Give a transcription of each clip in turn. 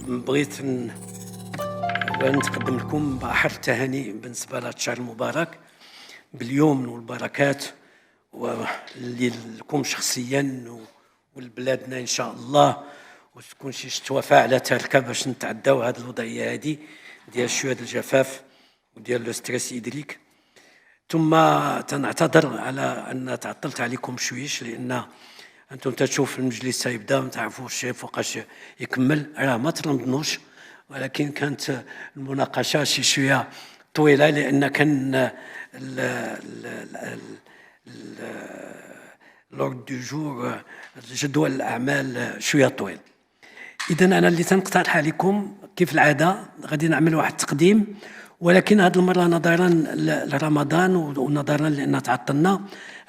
بغيت نتقدم لكم بأحر التهاني بالنسبة لهذا الشهر المبارك باليوم والبركات واللي لكم شخصيا ولبلادنا إن شاء الله، وتكون شي شتوى فاعلة تركة باش نتعداو هذه الوضعية هذه ديال شوية الجفاف وديال لو ستريس إيدريك. ثم تنعتذر على أن تعطلت عليكم شويش، لأن أنتم تشوف المجلس تيبدا ما تعرفوش فوقاش يكمل، راه ما تنظنوش، ولكن كانت المناقشة شي شوية طويلة لأن كان لورد دو جور جدول الأعمال شوية طويل. إذا أنا اللي تنقترح عليكم كيف العادة غادي نعمل واحد التقديم، ولكن هذه المرة نظرا لرمضان ونظرا لأن تعطلنا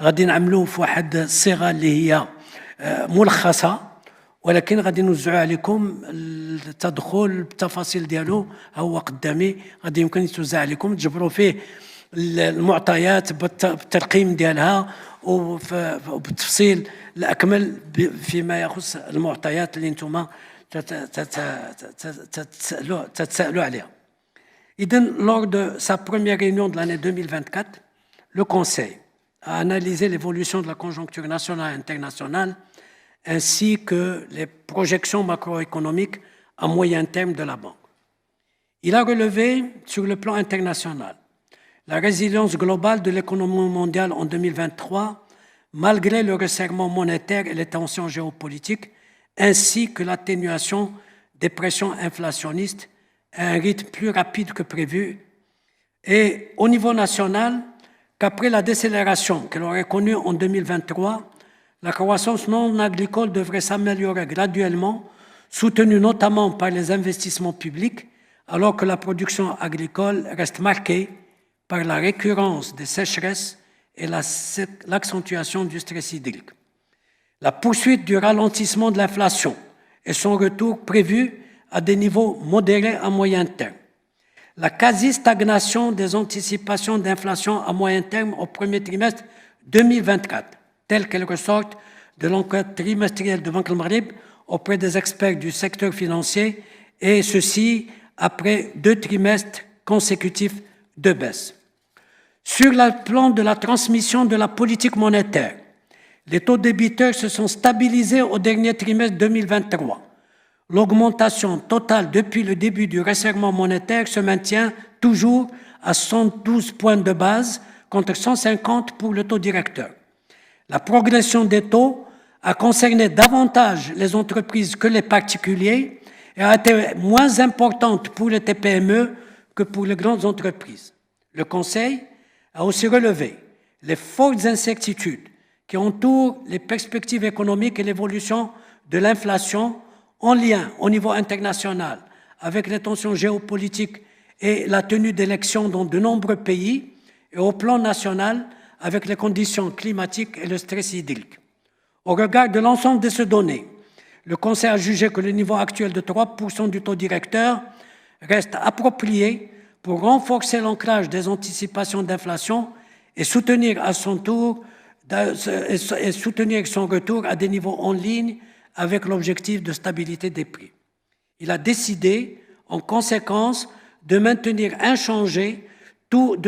غادي نعملوه في واحد الصيغة اللي هي ملخصة، ولكن غادي نوزعوا عليكم التدخل بالتفاصيل ديالو هو قدامي، غادي يمكن يتوزع عليكم تجبروا فيه المعطيات بالترقيم ديالها وبالتفصيل الأكمل فيما يخص المعطيات اللي انتم تتسألوا عليها. Lors de sa première réunion de l'année 2024, le Conseil a analysé l'évolution de la conjoncture nationale et internationale ainsi que les projections macroéconomiques à moyen terme de la Banque. Il a relevé sur le plan international la résilience globale de l'économie mondiale en 2023 malgré le resserrement monétaire et les tensions géopolitiques ainsi que l'atténuation des pressions inflationnistes à un rythme plus rapide que prévu, et au niveau national, qu'après la décélération que l'on aurait connue en 2023, la croissance non agricole devrait s'améliorer graduellement, soutenue notamment par les investissements publics, alors que la production agricole reste marquée par la récurrence des sécheresses et l'accentuation du stress hydrique. La poursuite du ralentissement de l'inflation et son retour prévu à des niveaux modérés à moyen terme. La quasi-stagnation des anticipations d'inflation à moyen terme au premier trimestre 2024, telles qu'elles ressortent de l'enquête trimestrielle de Banque al-Maghrib auprès des experts du secteur financier, et ceci après 2 trimestres consécutifs de baisse. Sur le plan de la transmission de la politique monétaire, les taux débiteurs se sont stabilisés au dernier trimestre 2023. L'augmentation totale depuis le début du resserrement monétaire se maintient toujours à 112 points de base contre 150 pour le taux directeur. La progression des taux a concerné davantage les entreprises que les particuliers et a été moins importante pour les TPME que pour les grandes entreprises. Le Conseil a aussi relevé les fortes incertitudes qui entourent les perspectives économiques et l'évolution de l'inflation en lien au niveau international avec les tensions géopolitiques et la tenue d'élections dans de nombreux pays, et au plan national avec les conditions climatiques et le stress hydrique. Au regard de l'ensemble de ces données, le Conseil a jugé que le niveau actuel de 3% du taux directeur reste approprié pour renforcer l'ancrage des anticipations d'inflation et soutenir à son tour et soutenir son retour à des niveaux en ligne avec l'objectif de stabilité des prix. Il a décidé, en conséquence, de le maintenir inchangé tout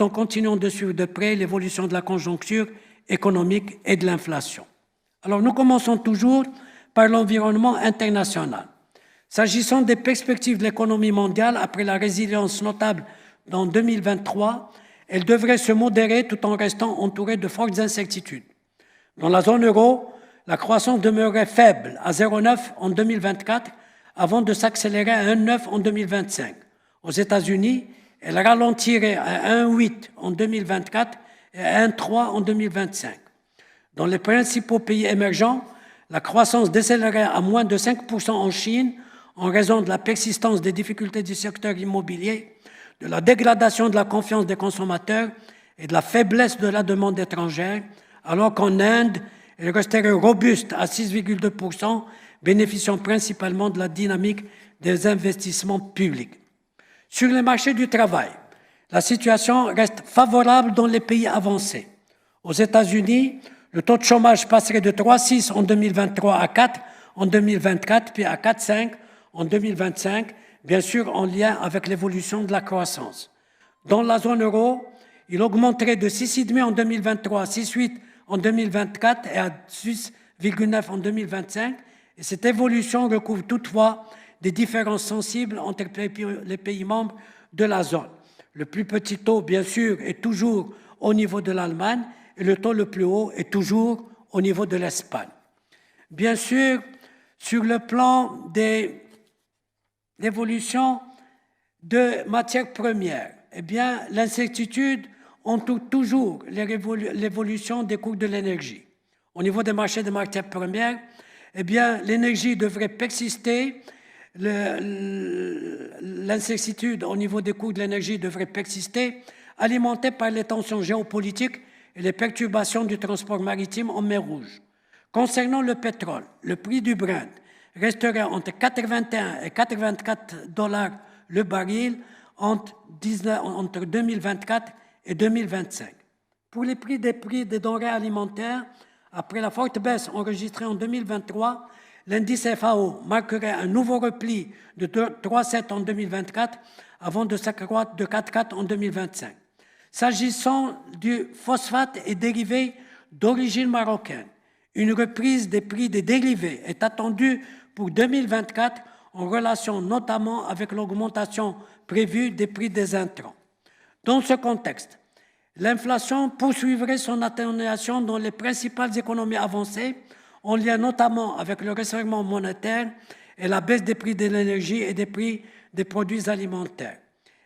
en continuant de suivre de près l'évolution de la conjoncture économique et de l'inflation. Alors, nous commençons toujours par l'environnement international. S'agissant des perspectives de l'économie mondiale, après la résilience notable dans 2023, elle devrait se modérer tout en restant entourée de fortes incertitudes. Dans la zone euro, la croissance demeurait faible à 0,9 en 2024 avant de s'accélérer à 1,9 en 2025. Aux États-Unis, elle ralentirait à 1,8 en 2024 et à 1,3 en 2025. Dans les principaux pays émergents, la croissance décélérait à moins de 5% en Chine en raison de la persistance des difficultés du secteur immobilier, de la dégradation de la confiance des consommateurs et de la faiblesse de la demande étrangère, alors qu'en Inde, elle resterait robuste à 6,2%, bénéficiant principalement de la dynamique des investissements publics. Sur les marchés du travail, la situation reste favorable dans les pays avancés. Aux États-Unis, le taux de chômage passerait de 3,6 en 2023 à 4 en 2024, puis à 4,5 en 2025, bien sûr en lien avec l'évolution de la croissance. Dans la zone euro, il augmenterait de 6,5 en 2023 à 6,8 en 2024 et à 6,9 en 2025. Et cette évolution recouvre toutefois des différences sensibles entre les pays membres de la zone. Le plus petit taux, bien sûr, est toujours au niveau de l'Allemagne et le taux le plus haut est toujours au niveau de l'Espagne. Bien sûr, sur le plan de l'évolution de matières premières, eh bien, l'incertitude entoure toujours l'évolution des cours de l'énergie. Au niveau des marchés de matières premières, eh bien, l'énergie devrait persister, l'incertitude au niveau des coûts de l'énergie devrait persister, alimentée par les tensions géopolitiques et les perturbations du transport maritime en mer Rouge. Concernant le pétrole, le prix du Brent resterait entre 81 et 84 dollars le baril entre 2024 et 2025. Pour les prix des denrées alimentaires, après la forte baisse enregistrée en 2023, l'indice FAO marquerait un nouveau repli de 3,7 en 2024 avant de s'accroître de 4,4 en 2025. S'agissant du phosphate et dérivés d'origine marocaine, une reprise des prix des dérivés est attendue pour 2024 en relation notamment avec l'augmentation prévue des prix des intrants. Dans ce contexte, l'inflation poursuivrait son atténuation dans les principales économies avancées, en lien notamment avec le resserrement monétaire et la baisse des prix de l'énergie et des prix des produits alimentaires.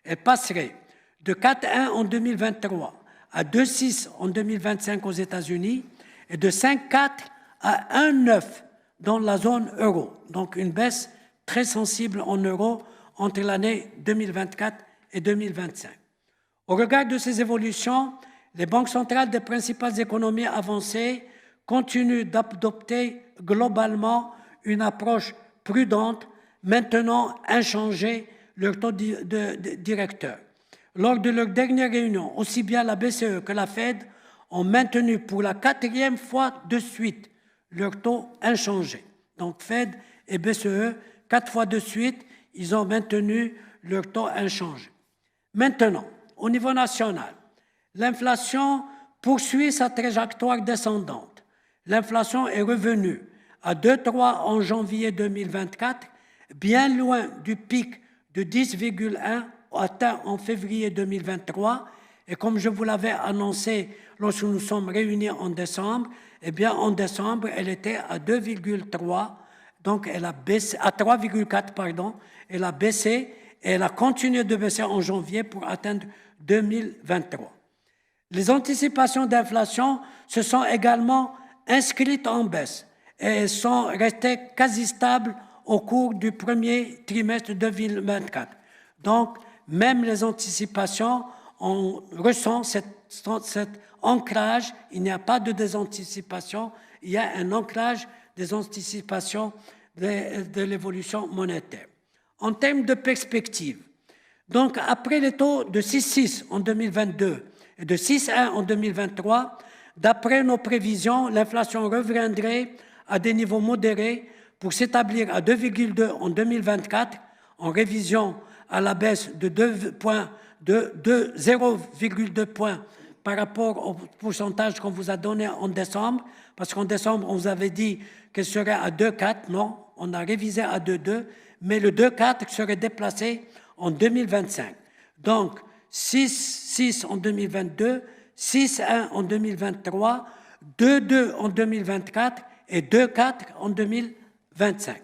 Elle passerait de 4,1 en 2023 à 2,6 en 2025 aux États-Unis et de 5,4 à 1,9 dans la zone euro. Donc une baisse très sensible en euros entre l'année 2024 et 2025. Au regard de ces évolutions, les banques centrales des principales économies avancées continuent d'adopter globalement une approche prudente, maintenant inchangé leur taux directeur. Lors de leur dernière réunion, aussi bien la BCE que la Fed ont maintenu pour la 4e fois de suite leur taux inchangé. Donc Fed et BCE, 4 fois de suite, ils ont maintenu leur taux inchangé. Maintenant, au niveau national, l'inflation poursuit sa trajectoire descendante. L'inflation est revenue à 2,3 en janvier 2024, bien loin du pic de 10,1 atteint en février 2023. Et comme je vous l'avais annoncé lorsque nous sommes réunis en décembre, eh bien en décembre, elle était à 2,3, donc elle a baissé à 3,4, pardon, elle a baissé et elle a continué de baisser en janvier pour atteindre 2023. Les anticipations d'inflation se sont également inscrites en baisse et sont restées quasi stables au cours du premier trimestre 2024. Donc, même les anticipations, on ressent cet ancrage, il n'y a pas de désanticipation, il y a un ancrage des anticipations de l'évolution monétaire. En termes de perspective, donc après les taux de 6,6 en 2022 et de 6,1 en 2023, d'après nos prévisions, l'inflation reviendrait à des niveaux modérés pour s'établir à 2,2 en 2024, en révision à la baisse de 0,2 points par rapport au pourcentage qu'on vous a donné en décembre, parce qu'en décembre, on vous avait dit qu'elle serait à 2,4, non, on a révisé à 2,2, mais le 2,4 serait déplacé en 2025. Donc, 6,6 en 2022, 6,1 en 2023, 2,2 en 2024 et 2,4 en 2025.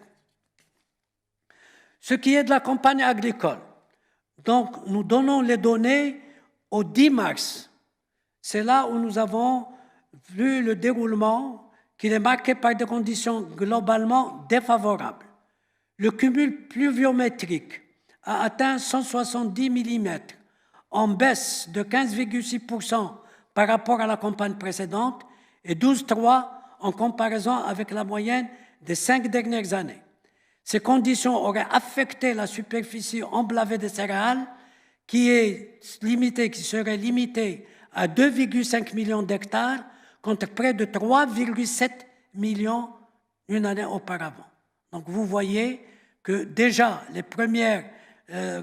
Ce qui est de la campagne agricole, donc nous donnons les données au 10 mars. C'est là où nous avons vu le déroulement qui est marqué par des conditions globalement défavorables. Le cumul pluviométrique a atteint 170 mm, en baisse de 15,6% par rapport à la campagne précédente et 12,3% en comparaison avec la moyenne des 5 dernières années. Ces conditions auraient affecté la superficie emblavée des céréales qui serait limitée à 2,5 millions d'hectares contre près de 3,7 millions une année auparavant. Donc vous voyez que déjà les premières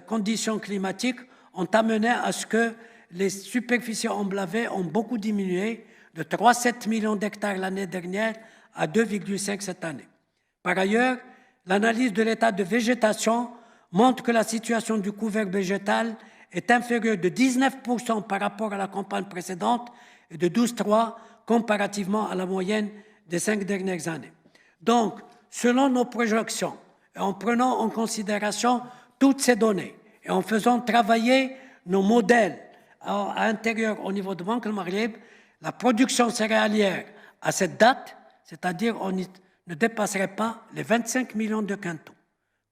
conditions climatiques ont amené à ce que les superficies emblavées ont beaucoup diminué, de 3,7 millions d'hectares l'année dernière à 2,5 cette année. Par ailleurs, l'analyse de l'état de végétation montre que la situation du couvert végétal est inférieure de 19% par rapport à la campagne précédente et de 12,3% comparativement à la moyenne des 5 dernières années. Donc, selon nos projections, et en prenant en considération toutes ces données et en faisant travailler nos modèles à l'intérieur au niveau de Banque del Maghreb, la production céréalière à cette date, c'est-à-dire on ne dépasserait pas les 25 millions de quintaux,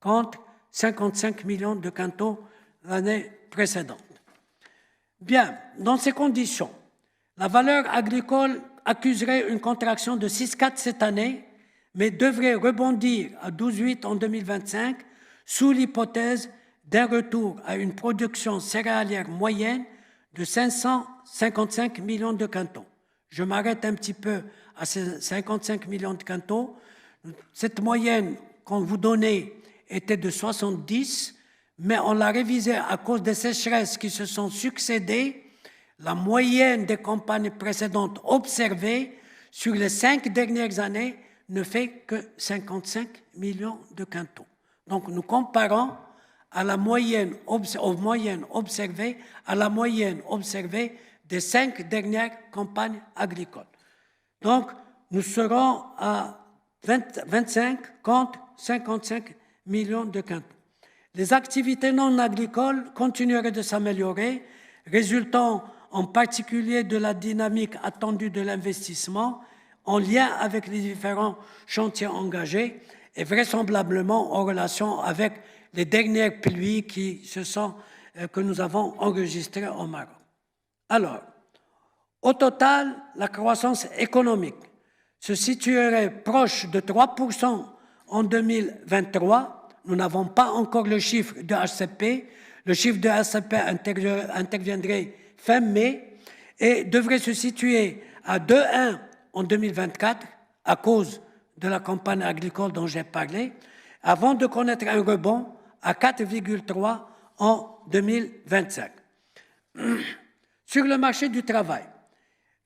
contre 55 millions de quintaux l'année précédente. Bien, dans ces conditions, la valeur agricole accuserait une contraction de 6,4 cette année, mais devrait rebondir à 12,8 en 2025, sous l'hypothèse d'un retour à une production céréalière moyenne de 555 millions de quintaux. Je m'arrête un petit peu à ces 55 millions de quintaux. Cette moyenne qu'on vous donnait était de 70, mais on l'a révisée à cause des sécheresses qui se sont succédées. La moyenne des campagnes précédentes observées sur les 5 dernières années ne fait que 55 millions de quintaux. Donc nous comparons à la moyenne, aux moyennes observées, à la moyenne observée des 5 dernières campagnes agricoles. Donc nous serons à 25 contre 55 millions de quintaux. Les activités non agricoles continueraient de s'améliorer, résultant en particulier de la dynamique attendue de l'investissement en lien avec les différents chantiers engagés et vraisemblablement en relation avec les dernières pluies que nous avons enregistrées au Maroc. Alors, au total, la croissance économique se situerait proche de 3% en 2023. Nous n'avons pas encore le chiffre de HCP. Le chiffre de HCP interviendrait fin mai et devrait se situer à 2,1 en 2024 à cause de la campagne agricole dont j'ai parlé, avant de connaître un rebond à 4,3 en 2025. Sur le marché du travail,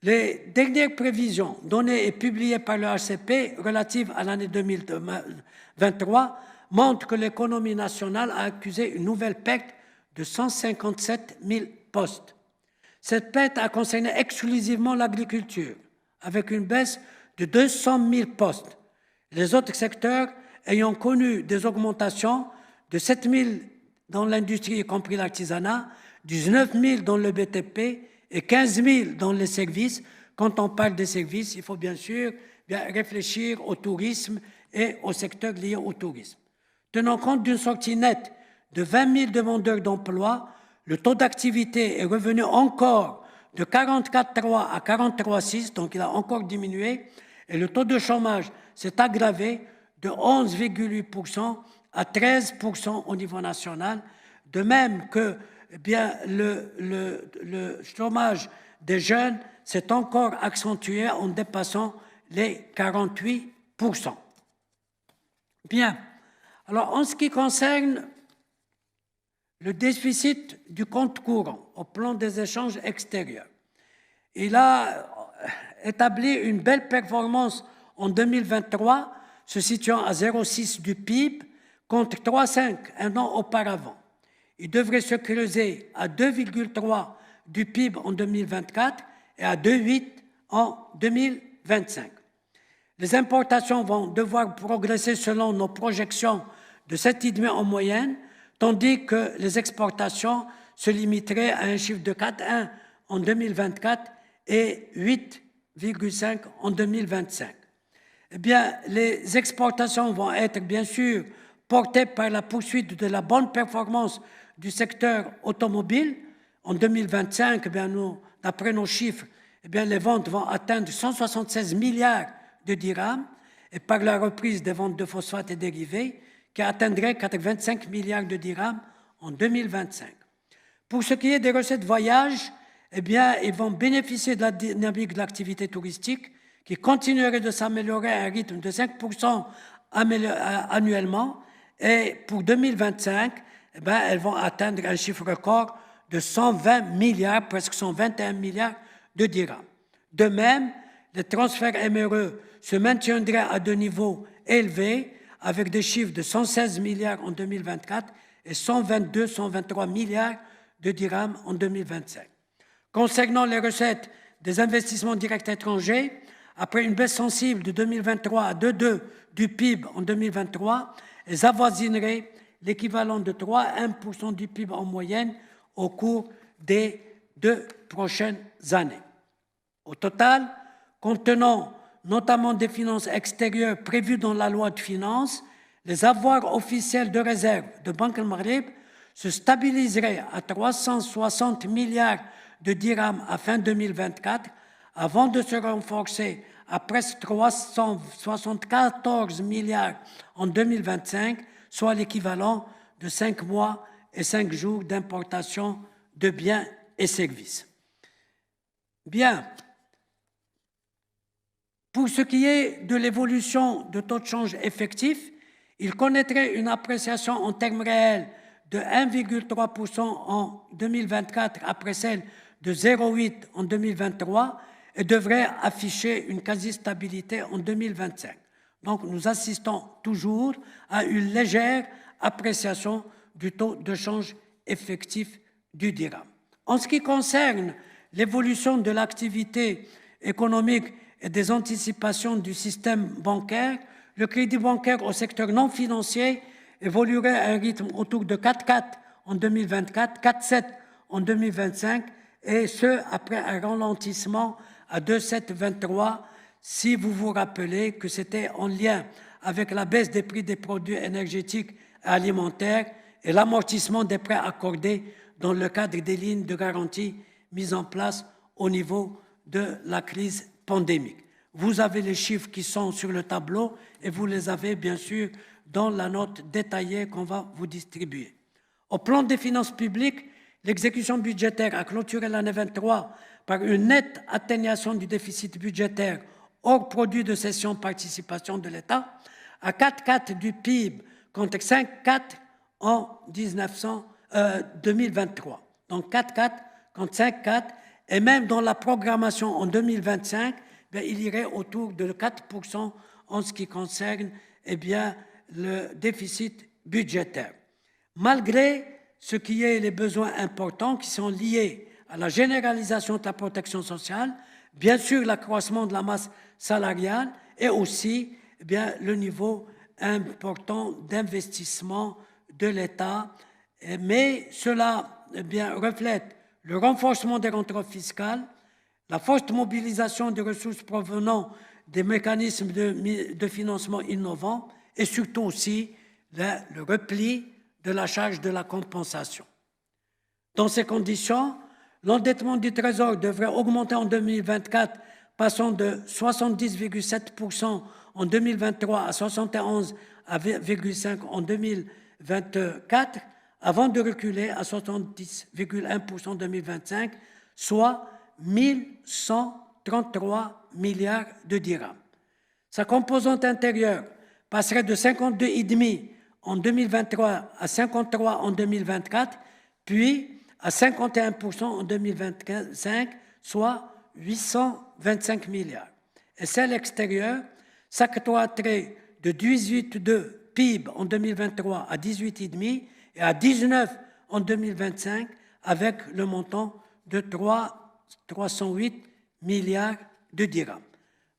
les dernières prévisions données et publiées par le HCP relatives à l'année 2023 montrent que l'économie nationale a accusé une nouvelle perte de 157 000 postes. Cette perte a concerné exclusivement l'agriculture, avec une baisse de 200 000 postes. Les autres secteurs ayant connu des augmentations de 7 000 dans l'industrie, y compris l'artisanat, 19 000 dans le BTP et 15 000 dans les services. Quand on parle des services, il faut bien sûr réfléchir au tourisme et au secteur lié au tourisme. Tenant compte d'une sortie nette de 20 000 demandeurs d'emploi, le taux d'activité est revenu encore de 44,3 à 43,6, donc il a encore diminué, et le taux de chômage s'est aggravé de 11,8% à 13% au niveau national, de même que le chômage des jeunes s'est encore accentué en dépassant les 48%. Bien, alors en ce qui concerne le déficit du compte courant au plan des échanges extérieurs, il a établi une belle performance en 2023, se situant à 0,6 du PIB contre 3,5 un an auparavant. Il devrait se creuser à 2,3 du PIB en 2024 et à 2,8 en 2025. Les importations vont devoir progresser selon nos projections de 7,5 en moyenne, tandis que les exportations se limiteraient à un chiffre de 4,1 en 2024 et 8,5 en 2025. Eh bien, les exportations vont être bien sûr portées par la poursuite de la bonne performance du secteur automobile. En 2025, eh bien, d'après nos chiffres, eh bien, les ventes vont atteindre 176 milliards de dirhams et par la reprise des ventes de phosphate et dérivés qui atteindrait 25 milliards de dirhams en 2025. Pour ce qui est des recettes voyage, eh bien, ils vont bénéficier de la dynamique de l'activité touristique qui continuerait de s'améliorer à un rythme de 5% annuellement. Et pour 2025, eh ben, elles vont atteindre un chiffre record de 120 milliards, presque 121 milliards de dirhams. De même, les transferts MRE se maintiendraient à de niveaux élevés, avec des chiffres de 116 milliards en 2024 et 122-123 milliards de dirhams en 2025. Concernant les recettes des investissements directs étrangers, après une baisse sensible de 2023 à 2,2 du PIB en 2023, elles avoisineraient l'équivalent de 3 à 1% du PIB en moyenne au cours des 2 prochaines années. Au total, contenant notamment des finances extérieures prévues dans la loi de finances, les avoirs officiels de réserve de Banque al-Maghrib se stabiliseraient à 360 milliards de dirhams à fin 2024, avant de se renforcer à presque 374 milliards en 2025, soit l'équivalent de 5 mois et 5 jours d'importation de biens et services. Bien. Pour ce qui est de l'évolution de taux de change effectif, il connaîtrait une appréciation en termes réels de 1,3% en 2024 après celle de 0,8% en 2023 et devrait afficher une quasi-stabilité en 2025. Donc nous assistons toujours à une légère appréciation du taux de change effectif du dirham. En ce qui concerne l'évolution de l'activité économique et des anticipations du système bancaire, le crédit bancaire au secteur non financier évoluerait à un rythme autour de 4,4 en 2024, 4,7 en 2025, et ce, après un ralentissement à 2,723, si vous vous rappelez que c'était en lien avec la baisse des prix des produits énergétiques et alimentaires et l'amortissement des prêts accordés dans le cadre des lignes de garantie mises en place au niveau de la crise pandémique. Vous avez les chiffres qui sont sur le tableau et vous les avez bien sûr dans la note détaillée qu'on va vous distribuer. Au plan des finances publiques, l'exécution budgétaire a clôturé l'année 23 par une nette atténuation du déficit budgétaire hors produit de cession participation de l'État à 4,4 du PIB contre 5,4 en 2023. Donc 4,4 contre 5,4 et même dans la programmation en 2025, il irait autour de 4% en ce qui concerne le déficit budgétaire. Malgré ce qui est les besoins importants qui sont liés à la généralisation de la protection sociale, bien sûr l'accroissement de la masse salariale et aussi le niveau important d'investissement de l'État, mais cela reflète le renforcement des rentrées fiscales, la forte mobilisation des ressources provenant des mécanismes de financement innovants et surtout aussi le repli de la charge de la compensation. Dans ces conditions, l'endettement du Trésor devrait augmenter en 2024, passant de 70,7% en 2023 à 71,5% en 2024, avant de reculer à 70,1% en 2025, soit 1133 milliards de dirhams. Sa composante intérieure passerait de 52,5% en 2023 à 53% en 2024, puis à 51% en 2025, soit 825 milliards. Et celle extérieure s'accroîtrait de 18,2% PIB en 2023 à 18,5% et à 19% en 2025 avec le montant de 308 milliards de dirhams.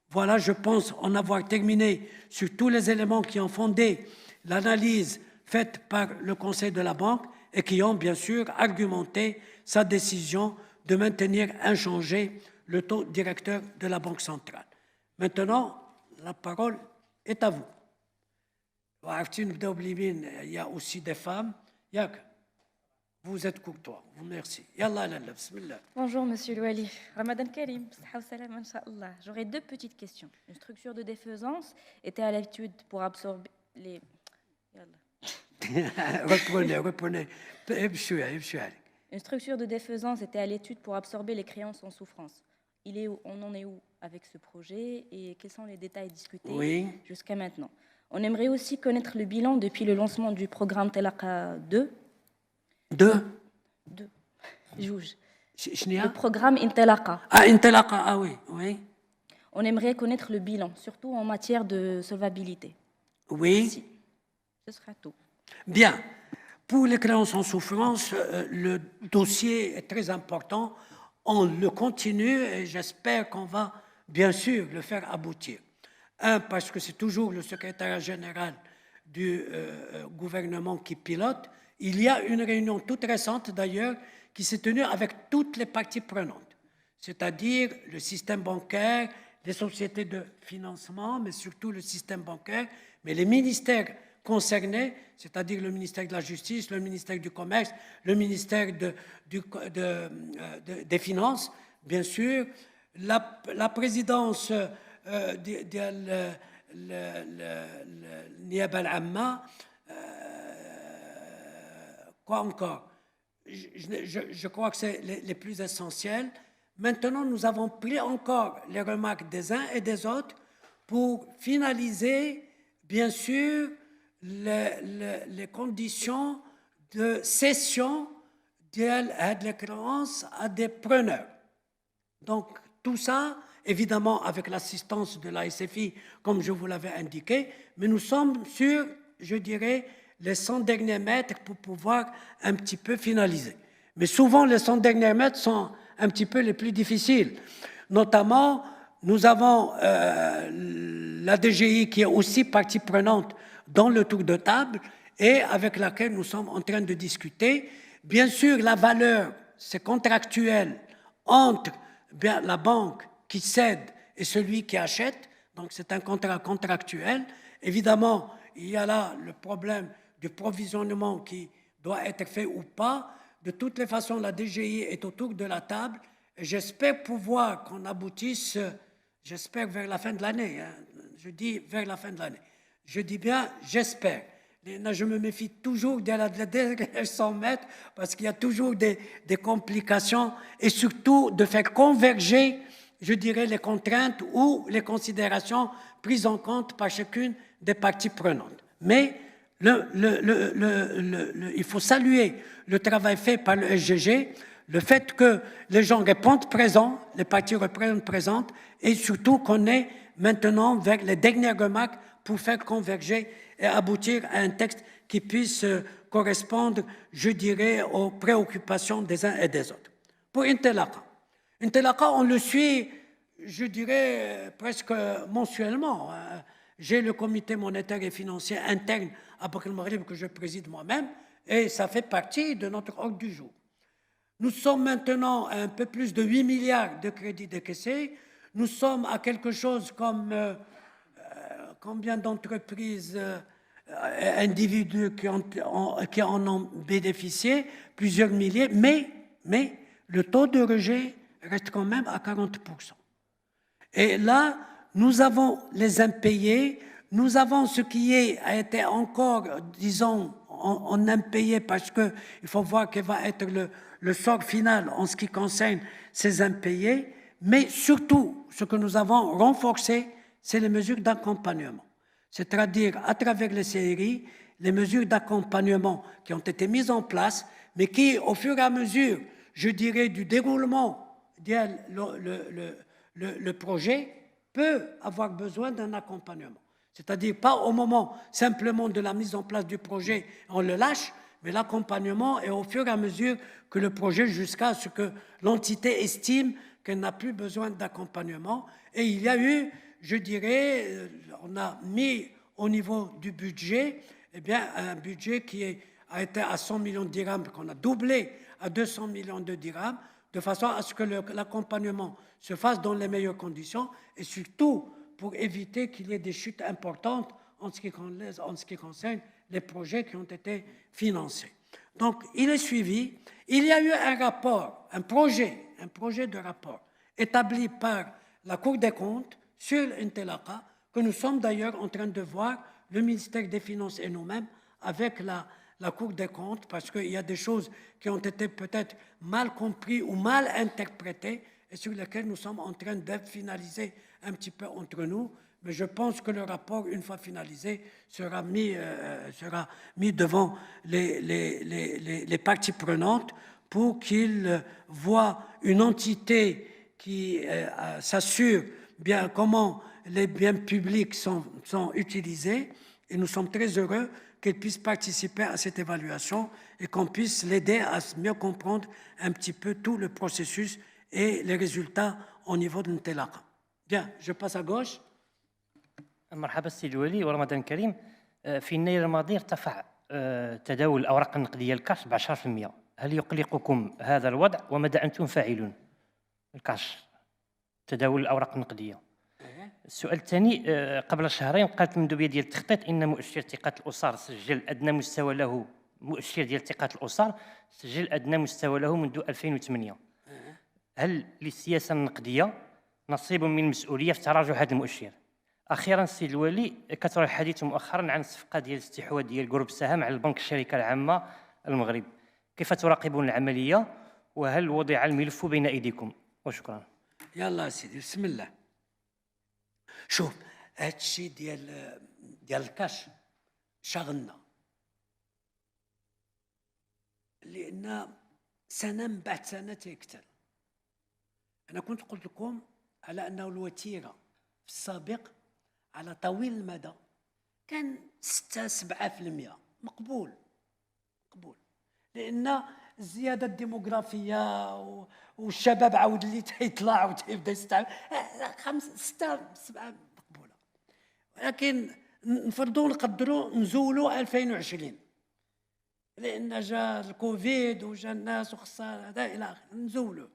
Voilà, je pense en avoir terminé sur tous les éléments qui ont fondé l'analyse faite par le Conseil de la Banque et qui ont bien sûr argumenté sa décision de maintenir inchangé le taux directeur de la Banque centrale. Maintenant, la parole est à vous. Il y a aussi des femmes. Vous êtes courtois. Merci. Bonjour, Monsieur Louali. Ramadan Karim. J'aurais deux petites questions. Une structure de défaisance était à l'étude pour absorber les... reprenez. Une structure de défaisance était à l'étude pour absorber les créances en souffrance. On en est où avec ce projet et quels sont les détails discutés jusqu'à maintenant? On aimerait aussi connaître le bilan depuis le lancement du programme Telaka 2. Jouj. Le programme Intelaka. Ah, Intelaka, ah oui, oui. On aimerait connaître le bilan, surtout en matière de solvabilité. Oui. Merci. Ce sera tout. Bien. Pour les créances en souffrance, le dossier est très important. On le continue et j'espère qu'on va, bien sûr, le faire aboutir. Parce que c'est toujours le secrétaire général du gouvernement qui pilote. Il y a une réunion toute récente, d'ailleurs, qui s'est tenue avec toutes les parties prenantes, c'est-à-dire le système bancaire, les sociétés de financement, mais surtout le système bancaire, mais les ministères concernés, c'est-à-dire le ministère de la Justice, le ministère du Commerce, le ministère des Finances, bien sûr, la présidence de Niab al-Amma, quoi encore? Je crois que c'est les plus essentiels. Maintenant, nous avons pris encore les remarques des uns et des autres pour finaliser, bien sûr, les conditions de cession de créances à des preneurs. Donc, tout ça, évidemment, avec l'assistance de la SFI, comme je vous l'avais indiqué, mais nous sommes sur, je dirais, les 100 derniers mètres pour pouvoir un petit peu finaliser. Mais souvent, les 100 derniers mètres sont un petit peu les plus difficiles. Notamment, nous avons la DGI qui est aussi partie prenante dans le tour de table et avec laquelle nous sommes en train de discuter. Bien sûr, la valeur, c'est contractuel entre la banque qui cède et celui qui achète, donc c'est un contrat contractuel. Évidemment, il y a là le problème du provisionnement qui doit être fait ou pas. De toutes les façons, la DGI est autour de la table et j'espère pouvoir qu'on aboutisse, j'espère vers la fin de l'année, hein. Je dis vers la fin de l'année. Je dis bien, j'espère. Je me méfie toujours des 100 mètres parce qu'il y a toujours des complications et surtout de faire converger, je dirais, les contraintes ou les considérations prises en compte par chacune des parties prenantes. Mais il faut saluer le travail fait par le SGG, le fait que les gens répondent présents, les parties répondent présentes et surtout qu'on est maintenant vers les dernières remarques pour faire converger et aboutir à un texte qui puisse correspondre, je dirais, aux préoccupations des uns et des autres. Pour Intelaka, on le suit, je dirais, presque mensuellement. J'ai le comité monétaire et financier interne à Bak el-Maghrib que je préside moi-même et ça fait partie de notre ordre du jour. Nous sommes maintenant à un peu plus de 8 milliards de crédits décaissés. Nous sommes à quelque chose comme combien d'entreprises, individus qui en ont bénéficié, plusieurs milliers, mais le taux de rejet reste quand même à 40%. Et là, nous avons les impayés, nous avons ce qui a été encore, disons, en impayé parce qu'il faut voir quel va être le sort final en ce qui concerne ces impayés, mais surtout, ce que nous avons renforcé, c'est les mesures d'accompagnement. C'est-à-dire, à travers les CRI, les mesures d'accompagnement qui ont été mises en place, mais qui, au fur et à mesure, je dirais, du déroulement le projet, peut avoir besoin d'un accompagnement. C'est-à-dire, pas au moment simplement de la mise en place du projet, on le lâche, mais l'accompagnement est au fur et à mesure que le projet, jusqu'à ce que l'entité estime qu'elle n'a plus besoin d'accompagnement. Et il y a eu, je dirais, on a mis au niveau du budget, eh bien, un budget qui a été à 100 millions de dirhams, qu'on a doublé à 200 millions de dirhams, de façon à ce que l'accompagnement se fasse dans les meilleures conditions et surtout pour éviter qu'il y ait des chutes importantes en ce qui concerne les projets qui ont été financés. Donc, il est suivi. Il y a eu un rapport, un projet de rapport établi par la Cour des comptes sur Intelaka, que nous sommes d'ailleurs en train de voir, le ministère des Finances et nous-mêmes, avec la Cour des comptes, parce qu'il y a des choses qui ont été peut-être mal comprises ou mal interprétées et sur lesquelles nous sommes en train de finaliser un petit peu entre nous. Mais je pense que le rapport, une fois finalisé, sera mis devant les parties prenantes pour qu'ils voient une entité qui s'assure bien comment les biens publics sont utilisés. Et nous sommes très heureux qu'elle puisse participer à cette évaluation et qu'on puisse l'aider à mieux comprendre un petit peu tout le processus et les résultats au niveau de l'Intelaq. Bien, je passe à gauche. مرحبا السيد الوالي ورمضان كريم. في يناير الماضي ارتفع تداول الأوراق النقدية الكاش ب10%. هل يقلقكم هذا الوضع وماذا أنتم فاعلون؟ الكاش تداول الأوراق النقدية. السؤال الثاني، قبل شهرين قالت المندوبية ديال التخطيط إن مؤشر ثقة الأسر سجل أدنى مستوى له، مؤشر ديال ثقة الأسر سجل أدنى مستوى له منذ 2008. هل للسياسة النقدية نصيب من المسؤولية في تراجع هذا المؤشر؟ أخيراً السيد الوالي، كثر الحديث مؤخراً عن الصفقة ديال الاستحواذ ديال جروب السهم على البنك الشركة العامة المغرب. كيف تراقبون العملية وهل وضع الملف بين أيديكم؟ وشكراً. يلا سيدي بسم الله. شوف هذا الشيء ديال الكاش شغلنا، لأن سنة من بعد سنة تيكتر. أنا كنت قلت لكم على أنه الوتيرة في السابق على طويل المدى كان 6-7% مقبول، لأن الزيادة الديموغرافية والشباب عاود اللي تيطلع وتيبدا يستعمل 5-6-7 مقبولة. ولكن نفرضوا نقدروا نزولوا 2020 لأن جا الكوفيد وجا الناس وخصها هذا إلى آخره، نزولوا.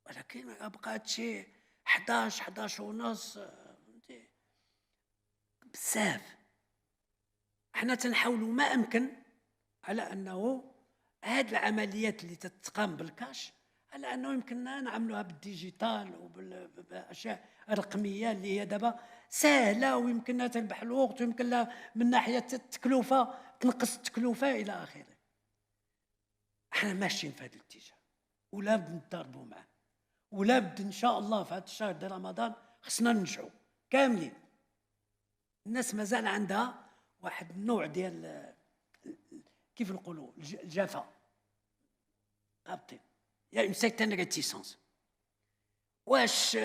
ولكن بقات شي 11 ونص بزاف. احنا تنحاولوا ما امكن على انه هاد العمليات اللي تتقام بالكاش على انه يمكننا نعملوها بالديجيتال وبالاشياء الرقميه اللي هي دابا سهله ويمكننا تربح الوقت ويمكن لها من ناحيه التكلفه تنقص التكلفه الى اخره. احنا ماشيين في هذا الاتجاه ولا بد نضربوا معاه ولا بد ان شاء الله في هذا الشهر ديال رمضان خصنا ننجحوا كاملين. الناس مازال عندها واحد النوع ديال كيف نقولوا الجفا هابطين، يا اون سيرتان ريتيسونس. واش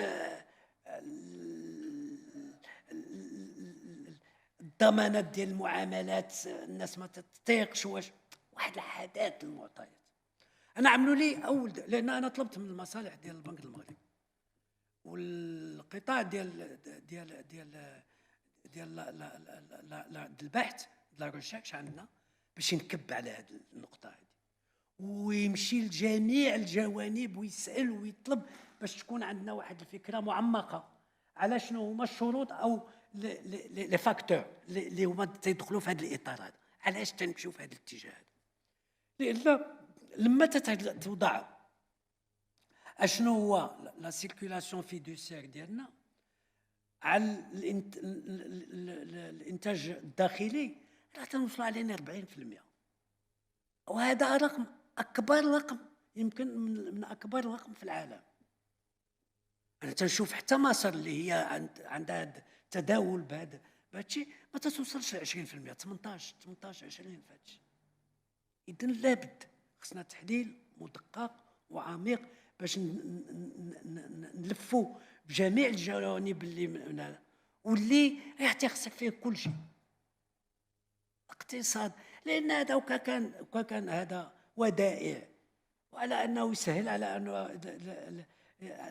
الضمانات ديال المعاملات الناس ما تطيقش، واش واحد العادات المعطيات. انا عملوا لي اول لان انا طلبت من المصالح ديال البنك المغربي والقطاع ديال ديال ديال ديال البحث لا ريشيرش عندنا باش نكب على هذه النقطه هذه ويمشي لجميع الجوانب ويسال ويطلب باش تكون عندنا واحد الفكره معمقه على شنو هما الشروط او لي فاكتور اللي هما تيدخلوا في هذا الاطار هذا. علاش تنمشيو في هذا الاتجاه هذا؟ لان لما توضع اشنو هو لا سيركولاسيون فيدوسيير ديالنا على الانتاج الداخلي راه تنوصلوا علينا 40%، وهذا رقم اكبر رقم يمكن من اكبر رقم في العالم. انا تنشوف حتى مصر اللي هي عندها تداول بهذا الشيء ما توصلش ل 20%، 18 20 في هذا الشيء. اذا لابد خصنا تحليل مدقق وعميق باش نلفوا بجميع الجوانب اللي من هذا واللي راح تخسر فيه كل شيء. اقتصاد، لان هذا وكان هذا ودائع وعلى انه يسهل على انه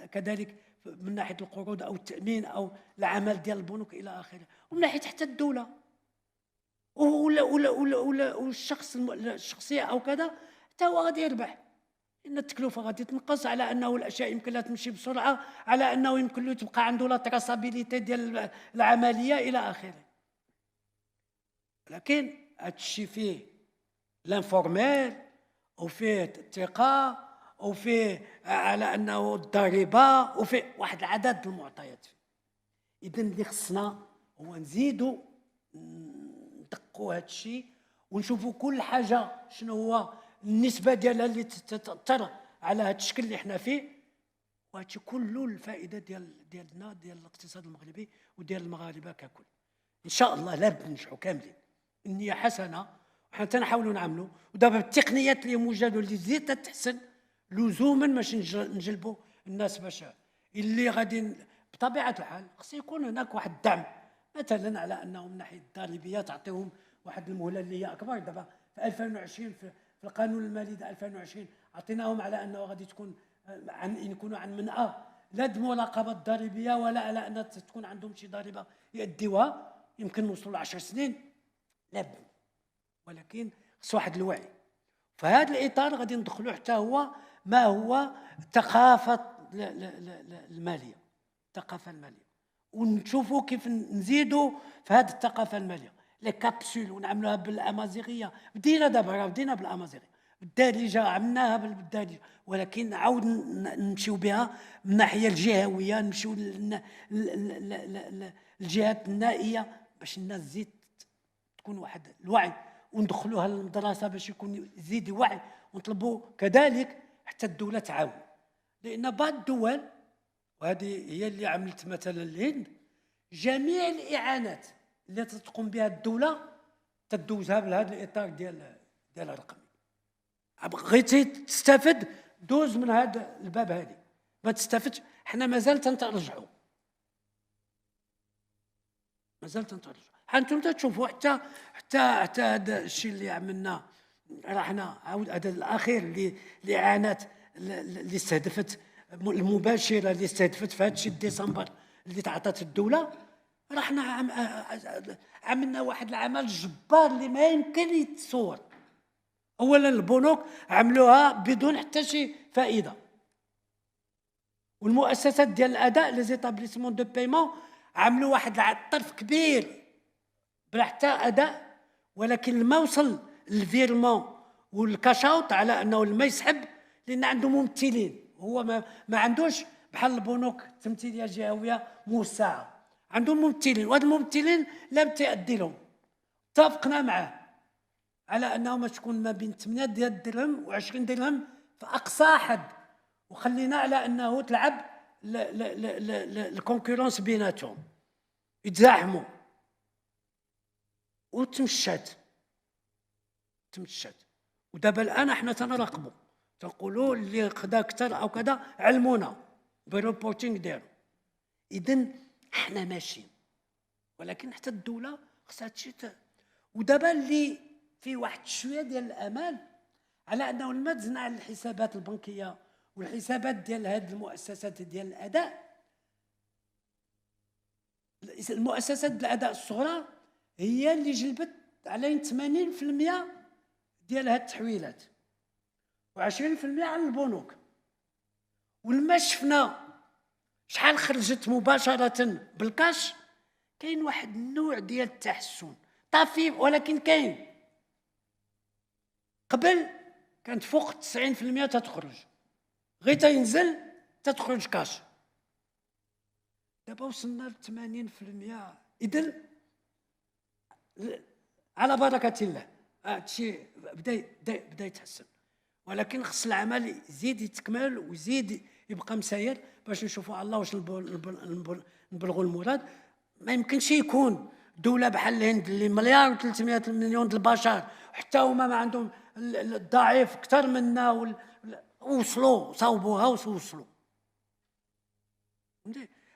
كذلك من ناحيه القروض او التامين او العمل ديال البنوك الى اخره، ومن ناحيه حتى الدوله ولا والشخص الشخصيه او كذا حتى هو غادي يربح، ان التكلفه غادي تنقص على انه الاشياء يمكن لها تمشي بسرعه، على انه يمكن له تبقى عنده لا تراسابيليتي ديال العمليه الى اخره. لكن هذا الشيء فيه لانفورميل وفيه الثقه وفيه على انه الضريبه وفيه واحد العدد المعطيات. اذا اللي خصنا هو نزيدوا ندقوا هذا الشيء ونشوفوا كل حاجه شنو هو النسبه ديالها اللي تاثر على هذا الشكل اللي احنا فيه، وهادشي كله الفائده ديالنا ديال الاقتصاد المغربي وديال المغاربه ككل. ان شاء الله لا ننجحوا كاملين، النيه حسنه وحنا تنحاولوا نعملوا، ودابا بالتقنيات اللي موجوده واللي تزيد تتحسن لزوما باش نجلبوا الناس، باش اللي غادي بطبيعه الحال خص يكون هناك واحد الدعم، مثلا على انه من ناحيه الضريبيه تعطيهم واحد المهله اللي هي اكبر. دابا في 2020 في القانون المالي ديال 2020 عطيناهم على انه غادي تكون يكونوا عن منأى لا المراقبه الضريبيه ولا على ان تكون عندهم شي ضريبه يأديوها. يمكن نوصلوا ل 10 سنين لا بد، ولكن خص واحد الوعي. فهذا الاطار غادي ندخلوا حتى هو ما هو الثقافه الماليه، الثقافه الماليه، ونشوفوا كيف نزيدوا في هذه الثقافه الماليه. لي كابسول ونعملوها بالامازيغيه، بدينا دابا بدينا بالامازيغيه بالدارجه، عملناها بالدارجه، ولكن نعاود نمشيو بها من الناحيه الجهويه، نمشيو للجهات النائيه باش الناس تزيد تكون واحد الوعي، وندخلوها للمدرسه باش يكون يزيد وعي، ونطلبوا كذلك حتى الدوله تعاون. لان بعض الدول، وهذه هي اللي عملت مثلا الهند، جميع الاعانات اللي تقوم بها الدوله تدوزها بهذا الاطار ديال الرقمي. بغيتي تستافد دوز من هذا الباب، هذه ما تستافدش حنا مازال تنترجعوا، مازال تنترجعوا. انتم تشوفوا حتى هذا الشيء اللي عملنا، رحنا عاود هذا الاخير اللي الاعانات اللي استهدفت المباشره، اللي استهدفت في هذا الشيء ديسمبر اللي تعطات الدوله، رحنا عملنا واحد العمل جبار اللي ما يمكن يتصور. اولا البنوك عملوها بدون حتى شي فائده، والمؤسسات ديال الاداء لي زيتابليسمون دو بايمون عملوا واحد الطرف كبير بلا حتى اداء، ولكن لما وصل الفيرمون والكاشاوت على انه لما يسحب، لان عنده ممثلين، هو ما عندوش بحال البنوك التمثيليه الجهويه موسعه، عندهم ممثلين، وهاد الممثلين لا تأدي لهم. اتفقنا معاه على انه ما تكون ما بين 8 ديال الدرهم و20 درهم في اقصى حد، وخلينا على انه تلعب الكونكورونس بيناتهم، يتزاحموا، وتمشات. ودابا الان احنا تنراقبوا، تنقولوا اللي خدا اكثر او كذا علمونا بالريبورتينغ ديالو. اذا احنا ماشيين، ولكن حتى الدوله خصها تشي. ودابا اللي في واحد شويه ديال الامال على انه لما دزنا على الحسابات البنكيه والحسابات ديال هذه المؤسسات ديال الاداء، المؤسسات ديال الاداء الصغرى هي اللي جلبت علينا 80% ديال هاد التحويلات و20% على البنوك. ولما شفنا شحال خرجت مباشره بالكاش، كاين واحد النوع ديال التحسن طفيف، ولكن كاين. قبل كانت فوق 90% تتخرج، غير تينزل تتخرج كاش. دابا وصلنا ل 80%. اذا على بركه الله هادشي بدا يتحسن، ولكن خص العمل يزيد يتكمل ويزيد يبقى مساير باش نشوفوا على الله واش نبلغوا المراد. ما يمكنش يكون دوله بحال الهند اللي 1.3 مليار ديال البشر، حتى هما ما عندهم الضعيف اكثر منا، وصلوا صوبوها وصلوا.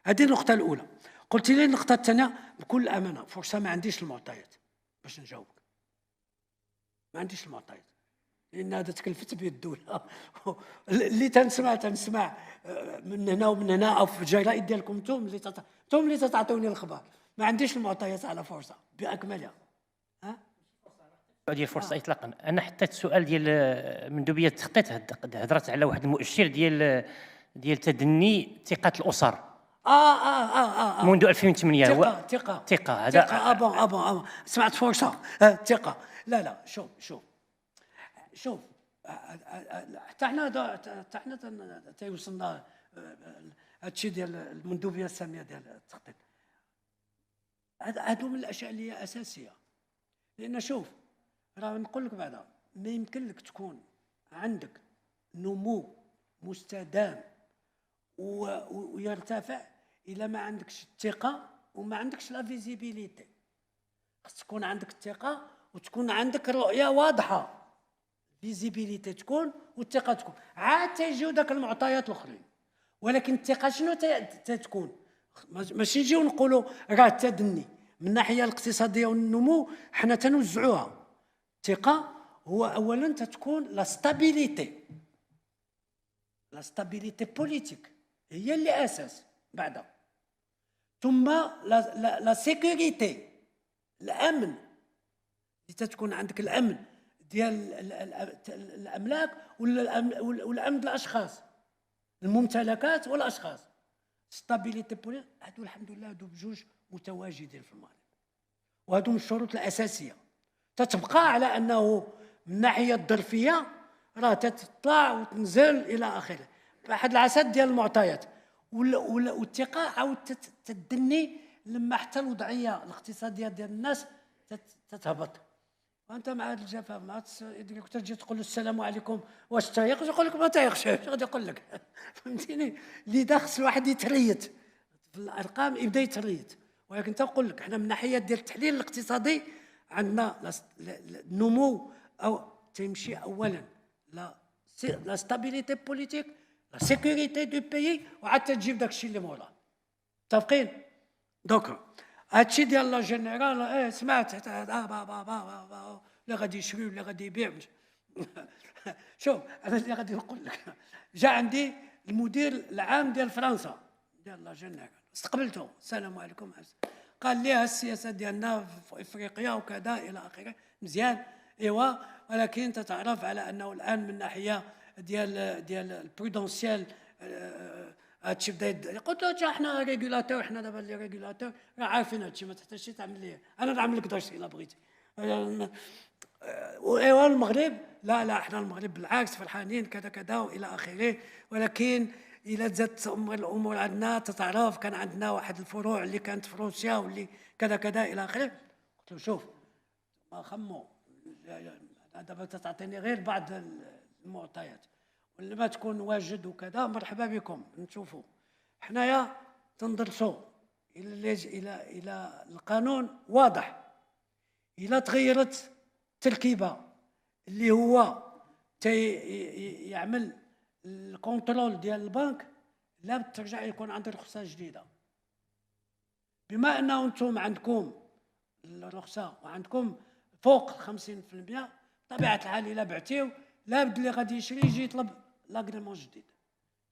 هذه النقطه الاولى. قلت لي النقطه الثانيه بكل امانه، فرصه ما عنديش المعطيات باش نجاوبك، ما عنديش المعطيات، لان هذا تكلفت به الدوله. اللي تنسمع من هنا ومن هنا، او في الجرائد ديالكم انتم اللي تعطوني الخبر. ما عنديش المعطيات على فرصه باكملها. ديال فرصه اطلاقا. انا حتى السؤال ديال مندوبيه التخطيط هضرت على واحد المؤشر ديال تدني ثقه الاسر منذ 2008. ثقه هذا ثقه سمعت فرصه ثقه. لا شوف حتى حنا تيوصلنا هادشي ديال المندوبيه الساميه ديال التخطيط. هادو من الاشياء اللي هي اساسيه، لان شوف راه نقول لك بعدا ما يمكن لك تكون عندك نمو مستدام ويرتفع إلا ما عندكش الثقة وما عندكش لا فيزيبيليتي. خص تكون عندك الثقة وتكون عندك رؤية واضحة، فيزيبيليتي تكون والثقة تكون، عاد تيجيو داك المعطيات الأخرين. ولكن الثقة شنو تتكون؟ ماشي نجيو نقولوا راه التدني من الناحية الاقتصادية والنمو حنا تنوزعوها. الثقة هو أولا تتكون لا ستابيليتي، لا ستابيليتي بوليتيك هي اللي أساس بعدها، ثم لا سيكوريتي، الأمن، تتكون عندك الأمن ديال الأملاك والأمن الأشخاص، الممتلكات والأشخاص. ستابيليتي بوليتيك هادو الحمد لله هادو بجوج متواجدين في المغرب، وهادو من الشروط الأساسية. تتبقى على أنه من الناحية الظرفية راه تطلع وتنزل إلى آخره بواحد العدد ديال المعطيات، والثقة عاود تدني لما حتى الوضعية الاقتصادية ديال الناس تتهبط. وانت مع هذا الجفاف ما كنت تجي تقول له السلام عليكم واش تايق، يقول لك ما تايقش، غادي يقول لك فهمتيني. لذا خص الواحد يتريت في الارقام، يبدا يتريت. ولكن تنقول لك حنا من ناحيه ديال التحليل الاقتصادي عندنا النمو او تمشي اولا لا ستابيليتي بوليتيك، لا سيكوريتي دو بيي، وعاد تجيب داك الشيء اللي موراه. متفقين؟ دوكا هادشي ديال لا جينيرال سمعت لا غادي يشري ولا غادي يبيع. شوف انا اللي غادي نقول لك، جا عندي المدير العام ديال فرنسا ديال لا جينيرال، استقبلته السلام عليكم، قال لي السياسه ديالنا في افريقيا وكذا الى اخره مزيان، ايوا ولكن تتعرف على انه الان من ناحيه ديال البرودونسيال هادشي بدا قلت له حنا ريغولاتور، حنا دابا اللي ريغولاتور راه عارفين هادشي، ما تحتاجش تعمل ليه، انا نعمل لك داكشي الا بغيتي. ايوا المغرب لا حنا المغرب بالعكس فرحانين كذا كذا والى اخره. ولكن الى زادت الامور عندنا تتعرف كان عندنا واحد الفروع اللي كانت في روسيا واللي كذا كذا الى اخره. قلت له شوف ما خمو دابا تتعطيني غير بعض المعطيات، واللي ما تكون واجد وكذا مرحبا بكم نشوفوا. حنايا تندرسوا الى القانون واضح، الى تغيرت التركيبه اللي هو يعمل الكونترول ديال البنك، لا ترجع يكون عندك رخصه جديده. بما انه انتم عندكم الرخصه وعندكم فوق 50%، بطبيعه الحال الا بعتيو لابد اللي غادي يشري يجي يطلب لاغريمون جديد،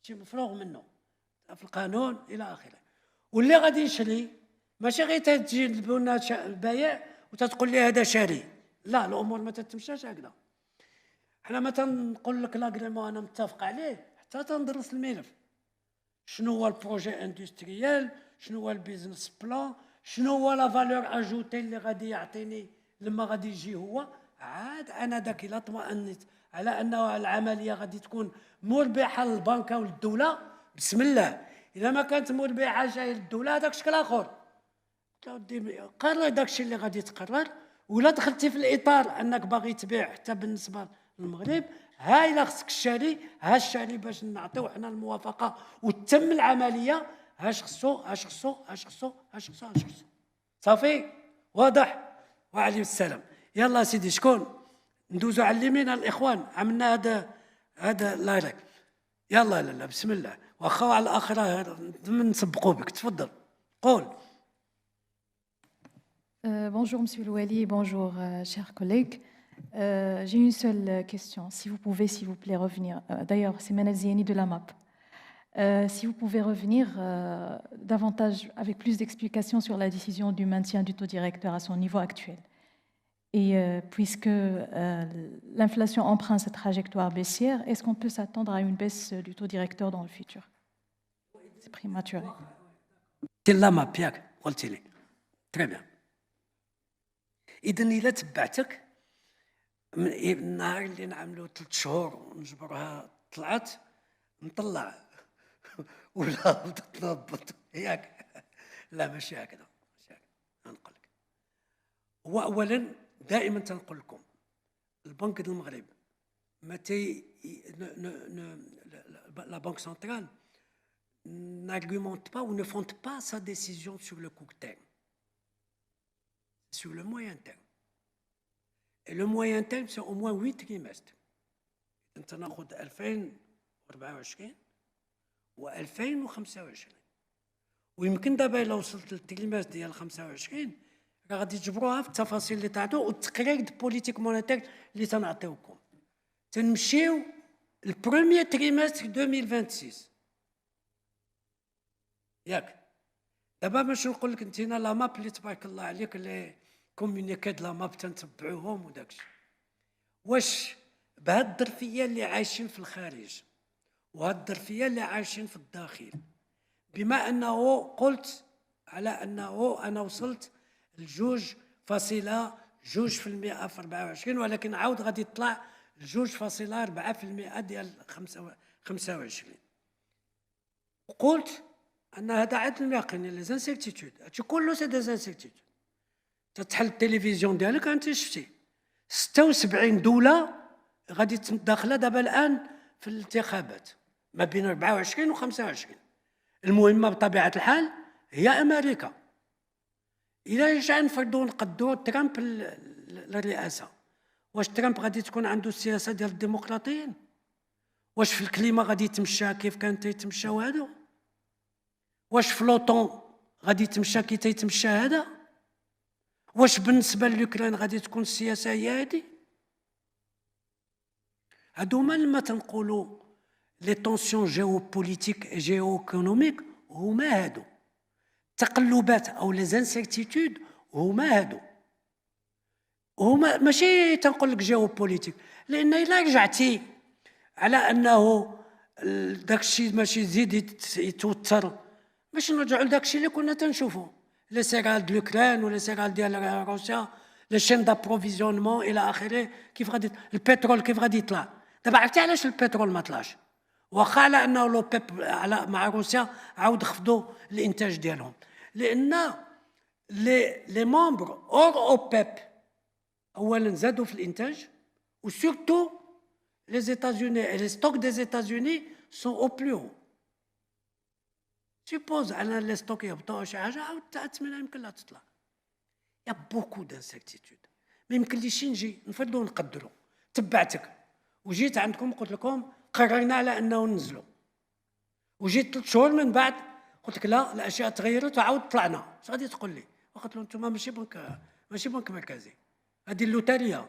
شي مفروغ منه في القانون الى اخره. واللي غادي يشري ماشي غير تجي البايع وتتقول لي هذا شاري، لا الامور ما تتمشاش هكذا. حنا ما تنقول لك لاغريمون انا متفق عليه حتى تندرس الملف، شنو هو البروجي اندستريال، شنو هو البيزنس بلان، شنو هو لا فالور اجوتي اللي غادي يعطيني لما غادي يجي هو. عاد انا داك الا اطمأنيت على انه العمليه غادي تكون مربحه للبنكه وللدوله، بسم الله. اذا ما كانت مربحه جايه للدوله هذاك شكل اخر، قرر داك الشيء اللي غادي تقرر. ولا دخلتي في الاطار انك باغي تبيع حتى بالنسبه للمغرب، ها الا خصك الشاري، ها الشاري باش نعطيو حنا الموافقه وتتم العمليه، اش خصو صافي واضح. وعليكم السلام. يلا سيدي شكون ندوزو على اليمين الاخوان، عملنا هذا لايك. يلا لا بسم الله، واخا على الاخره نسبقوا بك. تفضل قول. Bonjour Monsieur Louali, bonjour chers collègues. J'ai une seule question. Si vous pouvez, s'il vous plaît, revenir. D'ailleurs, c'est Manal Ziani de la MAP. Si vous pouvez revenir davantage, avec plus d'explications sur la décision du maintien du taux directeur à son niveau actuel. Et puisque l'inflation emprunte cette trajectoire baissière, est-ce qu'on peut s'attendre à une baisse du taux directeur dans le futur? C'est prématuré. C'est la MAP, قلت لي. Très bien. إذا إلا تبعتك من النهار اللي نعملو 3 شهور ونجبرها طلعت نطلع ولا تتنبط ياك. لا ماشي هكذا، نقول لك. هو أولا دائما تنقول لكم البنك ديال المغرب لا بنك سنترال n'argumente pas ou ne fonde pas sa décision sur le court terme, sur le moyen terme. Et le moyen terme, c'est au moins 8 trimestres. انت ناخذ 2024 و 2025 ويمكن دابا الا وصلت للتريماس ديال 25 راه غادي تجبروها في التفاصيل اللي تعطوا والتقرير د بوليتيك مونيتير اللي تنعطيوكم. تنمشيو البروميير تريماستر 2026 ياك. دابا باش نقول لك انت لا ماب اللي تبارك الله عليك اللي كومونيكي لا ماب تنتبعوهم وداكشي، واش بهاد الظرفيه اللي عايشين في الخارج وهاد الظرفيه اللي عايشين في الداخل، بما انه قلت على انه انا وصلت ل2.2% في 24 ولكن عاود غادي يطلع ل2.4% ديال 25. وقلت ان هذا عدم يقين لي زانسيرتيتود، هادشي كله سي دي زانسيرتيتود. تتحل التلفزيون ديالك انت شفتي 76 دوله غادي داخله دابا الان في الانتخابات ما بين 24 و 25. المهمه بطبيعه الحال هي امريكا. الى جا نفرضوا نقدوا ترامب للرئاسه، واش ترامب غادي تكون عنده السياسه ديال الديمقراطيين؟ واش في الكليمه غادي يتمشى كيف كان تيتمشاو هادو؟ واش في لوطون غادي يتمشى كي تيتمشى هذا؟ واش بالنسبه لوكران غادي تكون السياسه هي هادي؟ هادو هما لما تنقولوا لي طونسيون جيوبوليتيك جيو ايكونوميك هما هادو، تقلبات او لي زانسيرتيتود هما هادو، هما ماشي تنقول لك جيوبوليتيك، لان الا رجعتي على انه داكشي ماشي يزيد يتوتر، باش نرجعوا لداكشي اللي كنا تنشوفوا لي سيغال د لوكران ولا سيغال ديال روسيا، لي شين دابروفيزيونمون الى اخره. كيف غادي البترول كيف غادي يطلع؟ دابا عرفتي علاش البترول ما طلعش؟ واخا على انه لو بيب على مع روسيا عاود خفضوا الانتاج ديالهم، لان لي ممبر اور او بيب اولا زادوا في الانتاج، وسورتو les États-Unis et les stocks des États-Unis sont au plus haut. Suppose أن les stocks يهبطوا شي حاجة عاود الثمنة يمكن لا تطلع. Il y a beaucoup d'incertitudes. ما يمكنليش نجي نفرضوا ونقدروا. تبعتك وجيت عندكم قلت لكم قررنا على أنه ننزلوا. وجيت 3 شهور من بعد قلت لك لا الأشياء تغيرت وعاود طلعنا. اش غادي تقول لي؟ قلت له أنتم ماشي بنك مركزي. هذه اللوتارية.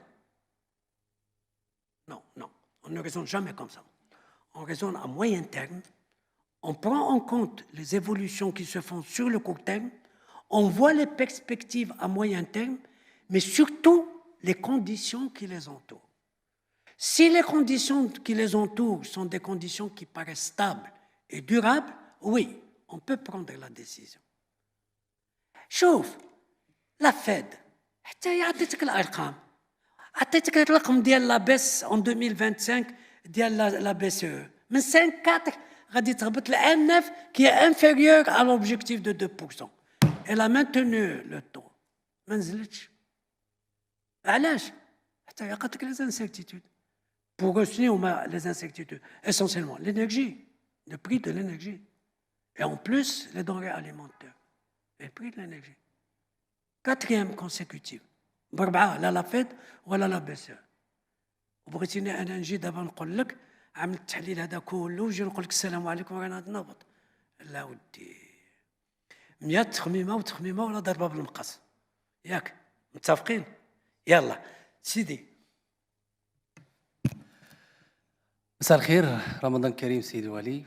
Non, non. On ne raisonne jamais comme ça. On raisonne à moyen terme, on prend en compte les évolutions qui se font sur le court terme, on voit les perspectives à moyen terme, mais surtout les conditions qui les entourent. Si les conditions qui les entourent sont des conditions qui paraissent stables et durables, oui, on peut prendre la décision. شوف la Fed حتى يعطيتك الأرقام. عطيتك الرقم ديال لا بيس en 2025 ديال لا بي سي او من 5.4 غادي تهبط ل 1.9 qui est inférieur à l'objectif de 2%. Elle a maintenu le taux. ما نزلتش. علاش؟ حتى هي قالت لك لي انسيرتيتود. Pour eux هما لي انسيرتيتود essentiellement l'énergie, le prix de l'énergie et en plus les denrées alimentaires. Le prix de l'énergie. 4e consécutif. بربعه لا فيد ولا لا بي سي. وبغيتيني انا نجي دابا نقول لك عمل التحليل هذا كله ونجي نقول لك السلام عليكم رانا غادي نهبط؟ لا ودي 100 تخميمه وتخميمه ولا ضربه بالمقص. ياك متفقين؟ يلا سيدي. مساء الخير، رمضان كريم سيدي الوالي.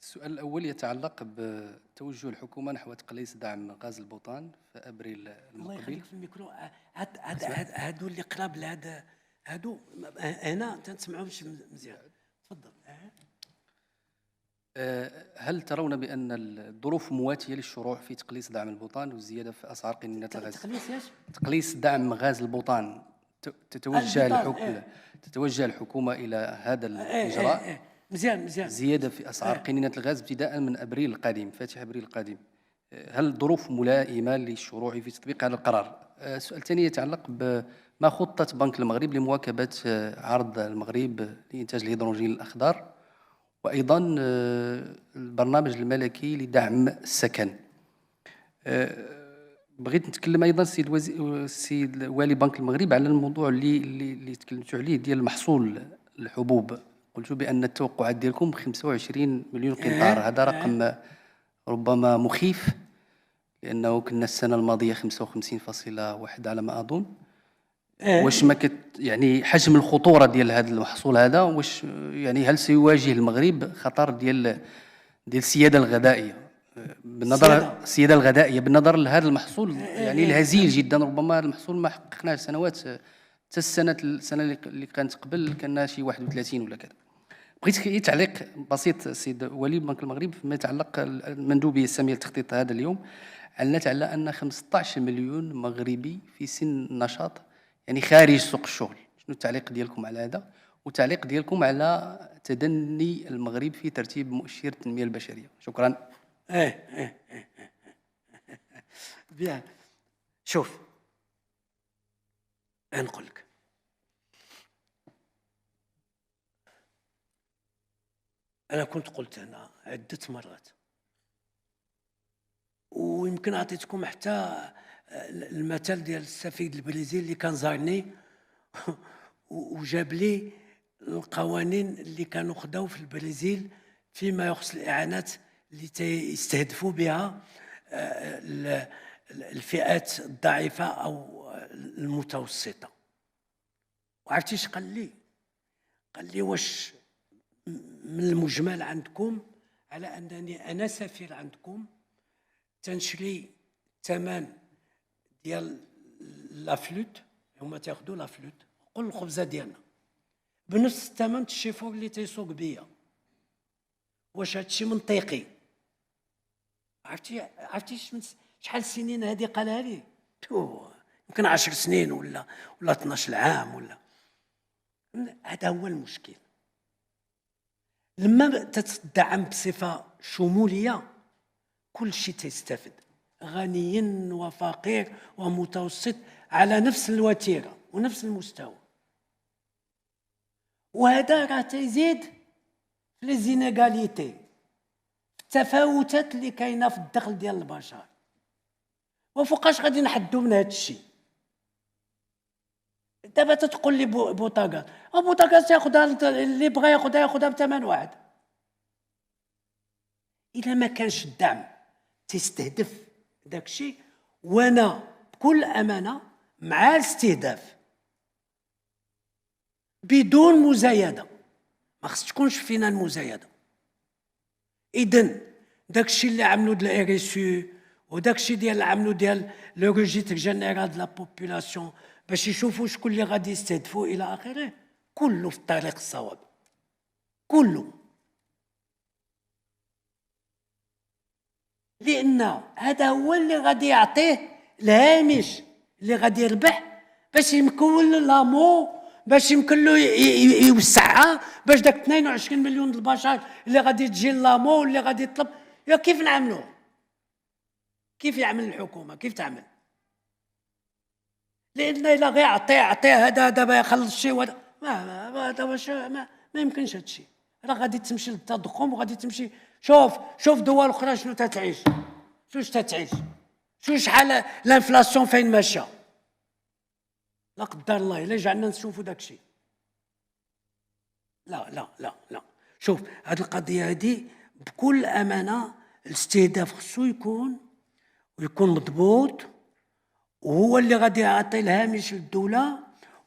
السؤال الأول يتعلق بتوجه الحكومة نحو تقليص دعم غاز البوطان في أبريل المقبل. الله يخليك في الميكرو. هادو اللي قراب لهذا هادو هنا تنسمعوش مزيان. تفضل. هل ترون بأن الظروف مواتية للشروع في تقليص دعم البوطان والزيادة في أسعار قنينات الغاز؟ تقليص دعم غاز البوطان. تتوجه الحكومة إلى هذا الإجراء. مزيان. زيادة في أسعار قنينات الغاز ابتداء من أبريل القادم، فاتح أبريل القادم. هل الظروف ملائمة للشروع في تطبيق هذا القرار؟ السؤال الثاني يتعلق بما خطة بنك المغرب لمواكبة عرض المغرب لإنتاج الهيدروجين الأخضر، وأيضا البرنامج الملكي لدعم السكن. بغيت نتكلم ايضا السيد والي بنك المغرب على الموضوع اللي تكلمتوا عليه ديال محصول الحبوب. قلتوا بان التوقعات ديالكم 25 مليون قنطار، هذا رقم ربما مخيف، لانه كنا السنه الماضيه 55.1 على ما اظن. واش ما يعني حجم الخطوره ديال هذا المحصول هذا، واش يعني هل سيواجه المغرب خطر ديال السياده الغذائيه السياده الغذائيه بالنظر لهذا المحصول يعني الهزيل جدا؟ ربما المحصول ما حققناش سنوات، حتى السنه اللي كانت قبل كان شي 31 ولا كذا. بغيت تعليق بسيط السيد ولي بنك المغرب فيما يتعلق المندوبيه الساميه لتخطيط هذا اليوم، على ان 15 مليون مغربي في سن النشاط يعني خارج سوق الشغل. شنو التعليق ديالكم على هذا، والتعليق ديالكم على تدني المغرب في ترتيب مؤشر التنميه البشريه؟ شكرا. بيان. شوف نقول لك، أنا كنت قلت هنا عدة مرات، ويمكن أعطيتكم حتى المثل ديال السفير البرازيلي اللي كان زارني وجاب لي القوانين اللي كانوا خداو في البرازيل فيما يخص الإعانات اللي يستهدفوا بها الفئات الضعيفة أو المتوسطة. وعرفتي اش قال لي؟ قال لي واش من المجمل عندكم على أنني أنا سفير عندكم تنشري ثمن ديال لافلوت، هما تاخذوا لافلوت قول الخبزة ديالنا بنفس الثمن الشيفور اللي تيسوق بيا. واش هادشي منطقي؟ عرفتي شحال سنين هذه قالها لي؟ يمكن 10 سنين ولا 12 عام ولا. هذا هو المشكل. لما تتدعم بصفة شمولية كل شيء تستفد، غني وفقير ومتوسط على نفس الوتيرة ونفس المستوى. وهذا راه تيزيد في لي زينيغاليتي، في التفاوتات اللي كاينه في الدخل ديال البشر. وفوقاش غادي نحدوا من هذا الشيء؟ دابا تتقول لي بوطاغاز، بوطاغاز تاخذها اللي بغى ياخذها بثمن واحد. الا ما كانش الدعم تستهدف داك الشيء، وانا بكل امانه مع الاستهداف بدون مزايده، ما خص تكونش فينا المزايده. اذن داك الشيء اللي عملوا ديال الار اس يو وداك الشيء ديال اللي عملوا ديال لو ريجيستر جينيرال دو لا بوبولاسيون باش يشوفوا شكون اللي غادي يستهدفوا الى اخره، كله في الطريق الصواب، كله. لان هذا هو اللي غادي يعطيه الهامش اللي غادي يربح باش يمكن لامو، باش يمكن له يوسعها، باش داك 22 مليون د البشر اللي غادي تجي لامو اللي غادي يطلب. يا كيف نعملوا؟ كيف يعمل الحكومه؟ كيف تعمل؟ لان الا غير عطيه هذا دابا يخلص شي وهذا هذا واش ما يمكنش هذا الشيء. راه غادي تمشي للتضخم وغادي تمشي. شوف دول اخرى شنو تتعيش، شو شحال الانفلاسيون فين ماشيه. لا قدر الله الا جعلنا نشوفوا داك الشيء. لا لا لا لا. شوف هذه القضيه هذه بكل امانه الاستهداف خصو يكون مضبوط، وهو اللي غادي يعطي الهامش للدوله،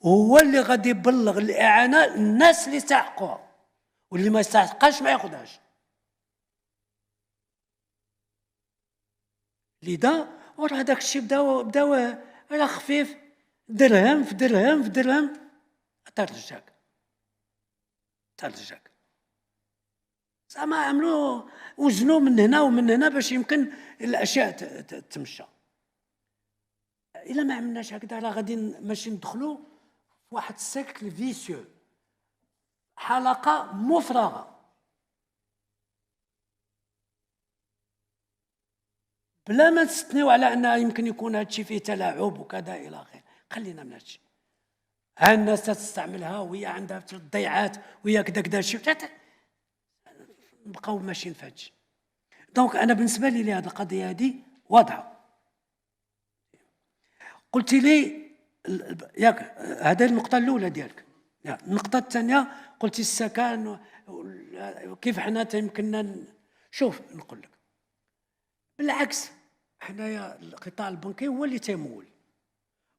وهو اللي غادي يبلغ الاعانه للناس اللي يستحقوها، واللي ما يستحقهاش ما ياخذهاش. لذا وراه داك الشيء بداو راه خفيف، درهم في درهم في درهم ترجعك. زعما عملوا وزنوا من هنا ومن هنا باش يمكن الاشياء تمشى. الا ما عملناش هكذا راه غادي ماشي ندخلوا في واحد السيركل فيسيو، حلقه مفرغه. بلا ما نستثنيو على ان يمكن يكون هذا الشيء فيه تلاعب وكذا الى اخره. خلينا من هذا الشيء. ها الناس تستعملها وهي عندها الضيعات وهي كذا شيء نبقاو ماشيين في هادشي. دونك انا بالنسبه لي هذه القضيه هذه واضحه. قلت لي ياك هذه النقطه الاولى ديالك. النقطه الثانيه قلتي السكن كيف حنا يمكننا. شوف نقول لك بالعكس، حنايا القطاع البنكي هو اللي تيمول،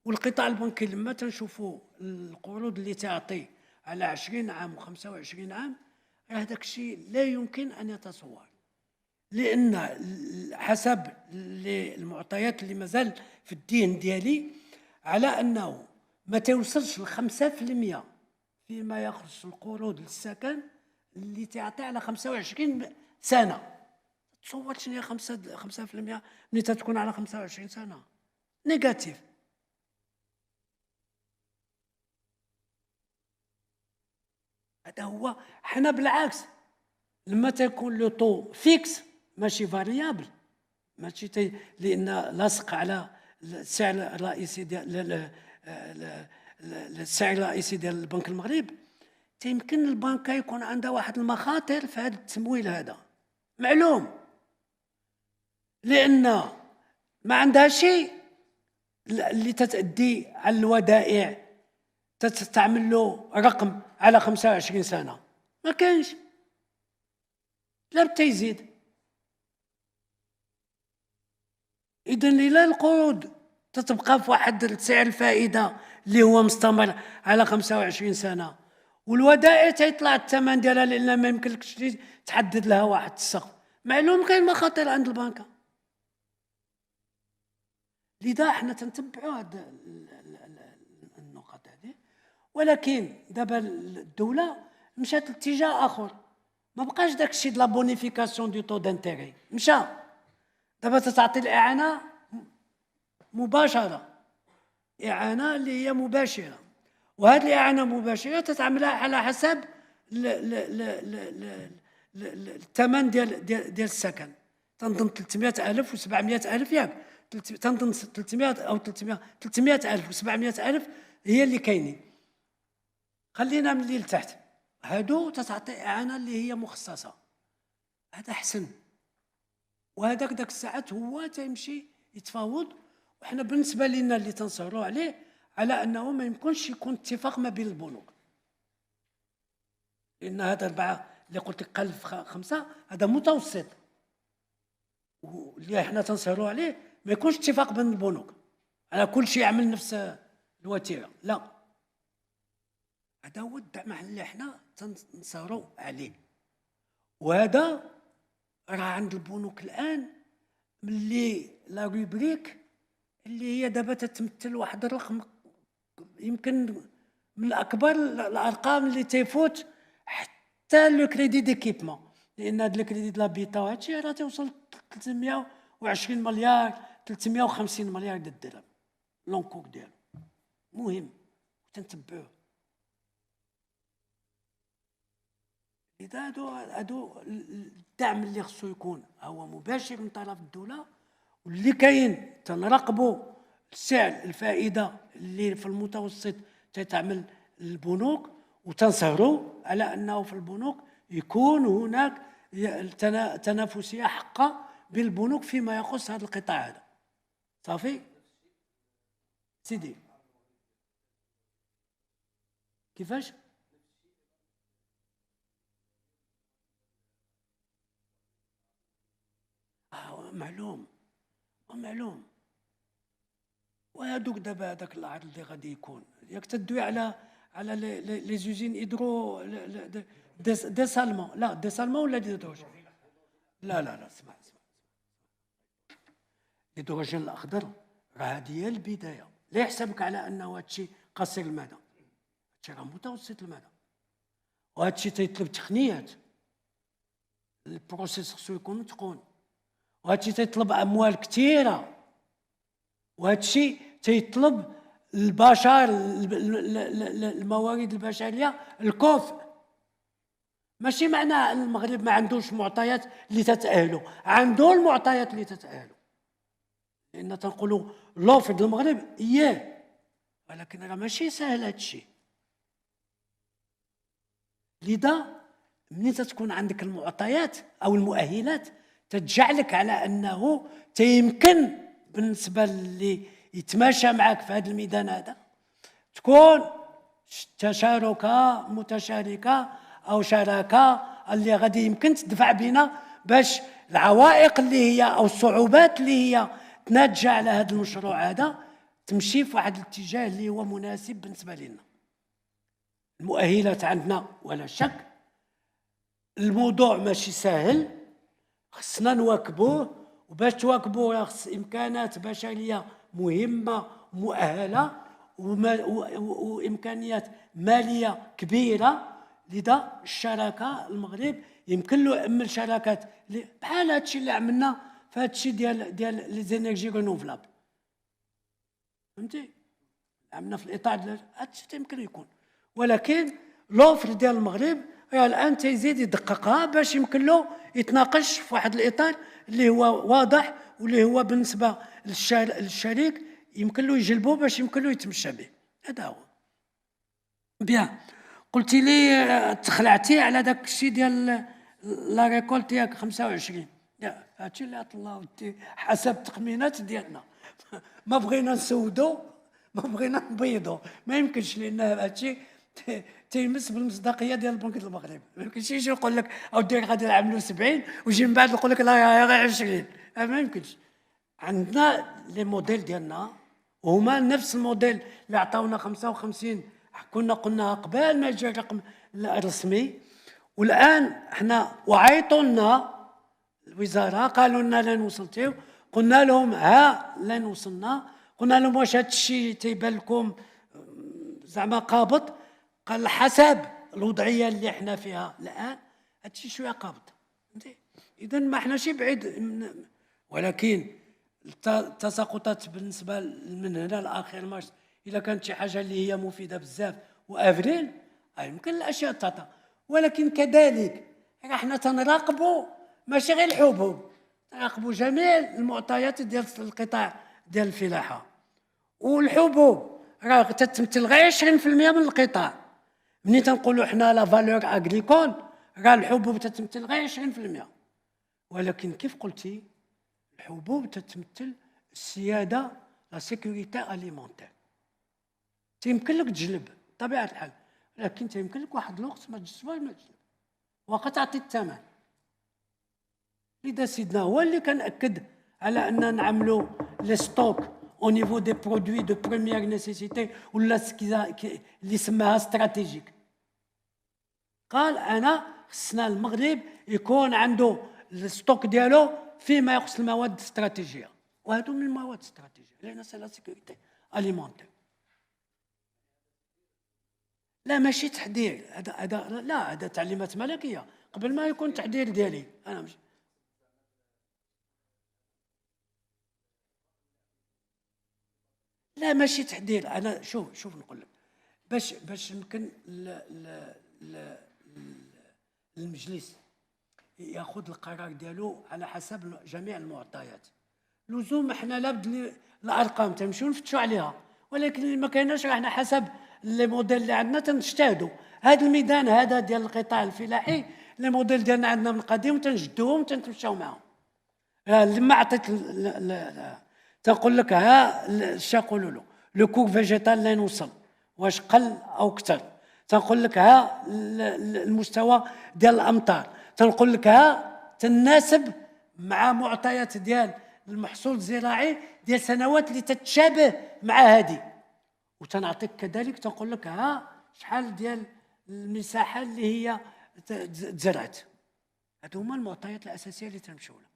والقطاع البنكي لما تنشوفوا القروض اللي تعطي على 20 عام و25 عام، هذاك الشيء لا يمكن ان يتصور، لان حسب المعطيات اللي مازال في الدين ديالي على انه ما توصلش ل 5% فيما يخص القروض للسكن اللي تعطي على 25 سنه. تصور شنو هي 5% ملي تكون على 25 سنه نيجاتيف. هذا هو. حنا بالعكس لما تكون لو طو فيكس ماشي فاريابل، ماشي لان لاصق على السعر الرئيسي ديال السعر الرئيسي ديال البنك المغرب، تيمكن البنكه يكون عندها واحد المخاطر في هذا التمويل هذا معلوم، لان ما عندها شيء اللي تتأدي على الودائع تستعمل له رقم على 25 سنه، ما كانش، لا بتيزيد. اذا لا القروض تتبقى في واحد سعر الفائده اللي هو مستمر على 25 سنه، والودائع تيطلع الثمن ديالها لان ما يمكنلكش تحدد لها واحد السقف معلوم. كاين مخاطر عند البنكه، لذا حنا تنتبعوا هذه النقط هذه. ولكن دابا الدوله مشات لاتجاه اخر، ما بقاش داك الشيء د لا بونيفيكاسيون دو طو دانتيغي، مشى دابا تتعطي الاعانه مباشره، اعانه اللي هي مباشره، وهذه الاعانه المباشره تتعملها على حسب الثمن ديال السكن. تنظن 300,000 و700,000 ياك، تنظن 300 او 300,000 و700,000 هي اللي كاينين. خلينا من اللي لتحت، هادو تتعطي اعانه اللي هي مخصصه، هذا احسن. وهذاك داك الساعات هو تيمشي يتفاوض، وحنا بالنسبه لنا اللي تنصروا عليه على انه ما يمكنش يكون اتفاق ما بين البنوك، لان هذا 4 اللي قلت لك قل في 5 هذا متوسط، واللي احنا تنصروا عليه ما يكونش اتفاق بين البنوك على كل شيء يعمل نفس الوتيره، لا. هذا هو الدعم اللي احنا تنصروا عليه. وهذا راه عند البنوك الان ملي لا روبريك اللي هي دابا تتمثل واحد الرقم يمكن من اكبر الارقام اللي تيفوت حتى لو كريدي ديكيبمون، لان هذا الكريدي د لابيتا وهادشي راه توصل 320 مليار 350 مليار ديال الدرهم لونكور ديالو. مهم تنتبعوه. إذا هادو الدعم اللي خصو يكون هو مباشر من طرف الدولة، واللي كاين تنراقبوا السعر الفائدة اللي في المتوسط تتعمل البنوك، وتنسهروا على أنه في البنوك يكون هناك تنافسية حقة بالبنوك فيما يخص هذا القطاع هذا. صافي سيدي كيفاش؟ معلوم. وهذوك دابا هذاك العرض اللي غادي يكون ياك تدوي على لي زوزين هيدرو ديسالمون، لا ديسالمون ولا ديدروجين، لا اسمع الهيدروجين الاخضر راه هذه هي البدايه. لا يحسبك على انه هذا الشيء قصير المدى، هادشي راه متوسط المدى، وهذا الشيء تيطلب تقنيات، البروسيس خصو يكون متقون، وهذا الشيء تيطلب اموال كثيره، وهذا الشيء تيطلب البشر الموارد البشريه الكفء. ماشي معناه المغرب ما عندوش معطيات اللي تتأهلوا، عنده المعطيات اللي تتأهلوا، لان تنقولوا لوفر ديال المغرب ولكن راه ماشي سهل هذا الشيء. لذا منين تكون عندك المعطيات أو المؤهلات تجعلك على أنه تيمكن بالنسبة اللي يتماشى معك في هذا الميدان هذا تكون تشاركة متشاركة أو شراكة اللي غادي يمكن تدفع بنا باش العوائق اللي هي أو الصعوبات اللي هي ناتجة على هذا المشروع هذا تمشي في واحد الاتجاه اللي هو مناسب بالنسبة لنا. المؤهلات عندنا ولا شك، الموضوع ماشي سهل، خصنا نواكبوه، وباش تواكبوه خص إمكانات بشرية مهمة مؤهلة وإمكانيات مالية كبيرة. لذا الشراكة المغرب يمكن له يأمل شراكات بحال هادشي اللي عملنا في هادشي ديال لي زينيرجي رينوفلابل، فهمتي؟ عملنا في الإطار ديال هادشي يمكن يكون، ولكن لوفر ديال المغرب الآن تيزيد يدققها باش يمكن له يتناقش في واحد الإطار اللي هو واضح واللي هو بالنسبة للشريك يمكن له يجلبه باش يمكن له يتمشى به. هذا هو. بيان، قلتي لي تخلعتي على داك الشيء ديال لا ريكول ديالك 25. هادشي اللي الله ودي حسب التخمينات ديالنا. ما بغينا نسودو ما بغينا نبيضو، ما يمكنش، لان هادشي تيمس بالمصداقيه ديال البنك المغربي. ما يمكنش يجي يقول لك اودي غادي نعملوا 70 ويجي من بعد يقول لك لا غير 20. ما يمكنش. عندنا لي موديل ديالنا وهما نفس الموديل اللي عطاونا 55 كنا قلنا قبل ما يجي الرقم الرسمي، والان احنا وعيطوا لنا الوزاره قالوا لنا لين وصلتوا، قلنا لهم ها لين وصلنا، قلنا لهم واش هذا الشيء تيبان لكم زعما قابض؟ قال حسب الوضعيه اللي احنا فيها الان هذا الشيء شويه قابض. اذا ما احناش بعيد، ولكن التساقطات بالنسبه من هنا لاخر مارس اذا كانت شي حاجه اللي هي مفيده بزاف وافريل يمكن الاشياء تعطى، ولكن كذلك احنا تنراقبوا ماشي غير الحبوب، نراقبوا جميع المعطيات ديال القطاع ديال الفلاحه، والحبوب راه تتمثل غير 20% من القطاع. منين تنقولوا حنا لا فالور اغريكول راه الحبوب تتمثل غير 20%، ولكن كيف قلتي الحبوب تتمثل السياده، لا سيكوريتي اليمونتير. تيمكن لك تجلب طبيعه الحال، لكن تيمكن لك واحد الوقت ما تجلبش ما تجلب وقتعطي الثمن. لذا سيدنا هو اللي كنأكد على أننا نعملوا لي ستوك au niveau des produits de première nécessité ولا اللي سماها استراتيجيك. قال أنا خصنا المغرب يكون عنده الستوك ديالو فيما يخص المواد الاستراتيجية، وهذو من المواد الاستراتيجية لأن سي لا سيكوريتي أليمونتير. لا ماشي تحضير، هذا لا، هذا تعليمات ملكية قبل ما يكون تحضير ديالي أنا مش. لا ماشي تحضير. انا شوف نقول لك باش يمكن المجلس ياخذ القرار ديالو على حسب جميع المعطيات. لزوم احنا لابد الارقام تمشيو نفتشوا عليها، ولكن اللي ما كايناش احنا حسب لي موديل اللي عندنا تنجتهدوا. هذا الميدان هذا ديال القطاع الفلاحي لي موديل ديالنا عندنا من القديم تنجدوهم تنتمشاو معاهم. لما عطيت تنقول لك ها اش نقولوا له لو كوك فيجيتال لين وصل واش قل او كثر، تنقول لك ها المستوى ديال الامطار، تنقول لك ها تناسب مع معطيات ديال المحصول الزراعي ديال سنوات اللي تتشابه مع هذه، وتنعطيك كذلك تنقول لك ها شحال ديال المساحه اللي هي تزرعت. هادو هما المعطيات الاساسيه اللي تنمشيو لها،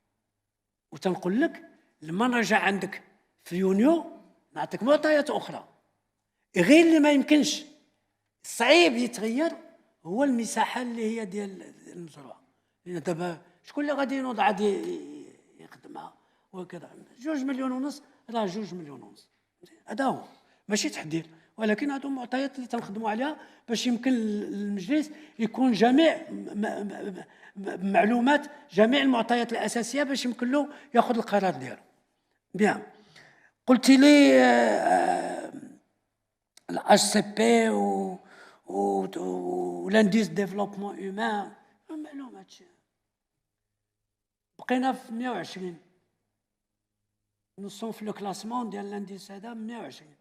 وتنقول لك لما نرجع عندك في يونيو نعطيك معطيات اخرى. غير اللي ما يمكنش صعيب يتغير هو المساحه اللي هي ديال المزروعه، لان دابا شكون اللي غادي ينوض عادي يخدمها وكذا. 2 مليون ونص راه 2 مليون ونص، هذا هو ماشي تحضير، ولكن هادو معطيات اللي تنخدموا عليها باش يمكن للمجلس يكون جميع معلومات جميع المعطيات الاساسيه باش يمكن له ياخذ القرار ديالو. بيان، قلت لي الاتش سي بي و لانديس ديفلوبمون هيومان، هادشي بقينا في 120 نصون في لو كلاسمون ديال الانديس هذا 120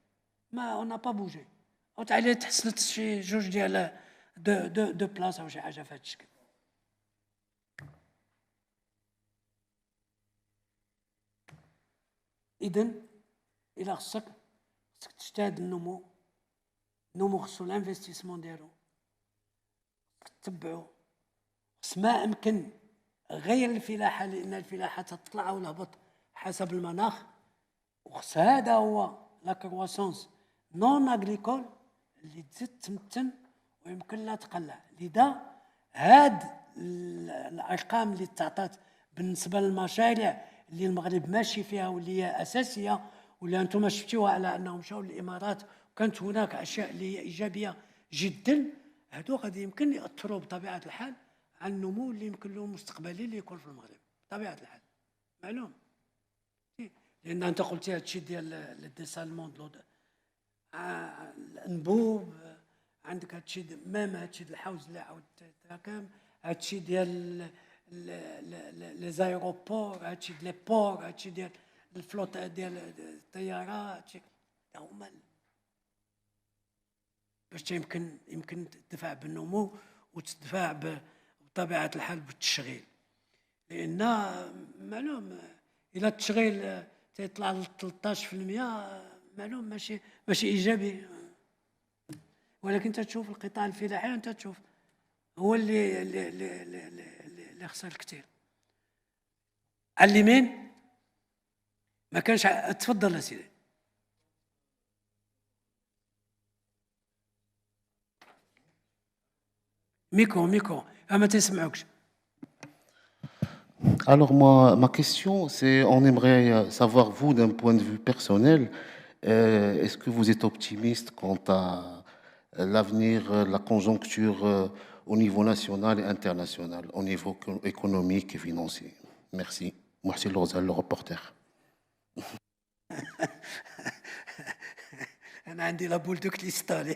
ما اون با بوجي او تعالي تحصلت شي جوج ديال دو بلاص او شي حاجه في هذا الشكل. اذن الى خصك تجتهد النمو خصو الانفستيسمون ديالو تتبعو بس ما يمكن غير الفلاحه لان الفلاحه تطلع وتهبط حسب المناخ وخص هذا هو لا كرواسونس نون اغريكول اللي تزيد تمتن ويمكن لا تقلع. لذا هاد الارقام اللي تعطات بالنسبه للمشاريع اللي المغرب ماشي فيها واللي هي اساسيه واللي انتم شفتوها على انهم مشاو للامارات وكانت هناك اشياء اللي هي ايجابيه جدا، هادو غادي يمكن ياثروا بطبيعه الحال على النمو اللي يمكن له مستقبلي اللي يكون في المغرب بطبيعه الحال معلوم. لان انت قلتي هادشي ديال الديسالمون الانبوب، عندك هادشي مام هادشي ديال الحوز اللي عاود تراكم، هادشي ديال لي زايروبور، هادشي ديال لي بور، هادشي ديال الفلوت ديال الطيارات، هادشي هما باش يمكن تدفع بالنمو وتدفع بطبيعه الحال بالتشغيل. لان معلوم الى التشغيل تيطلع ل 13% معلوم ماشي ايجابي. ولكن انت تشوف القطاع الفلاحي انت تشوف هو اللي خسر كثير. على اليمين ما كانش. تفضل اسيدي. ميكرو ما تسمعوكش. Alors moi, ma question, c'est, on aimerait savoir, vous, d'un point de vue personnel, est-ce que vous êtes optimiste quant à l'avenir, la conjoncture au niveau national et international, au niveau économique et financier? Merci. Mohsin Lorzal, le reporter. أنا عندي لا بول دو كريستال.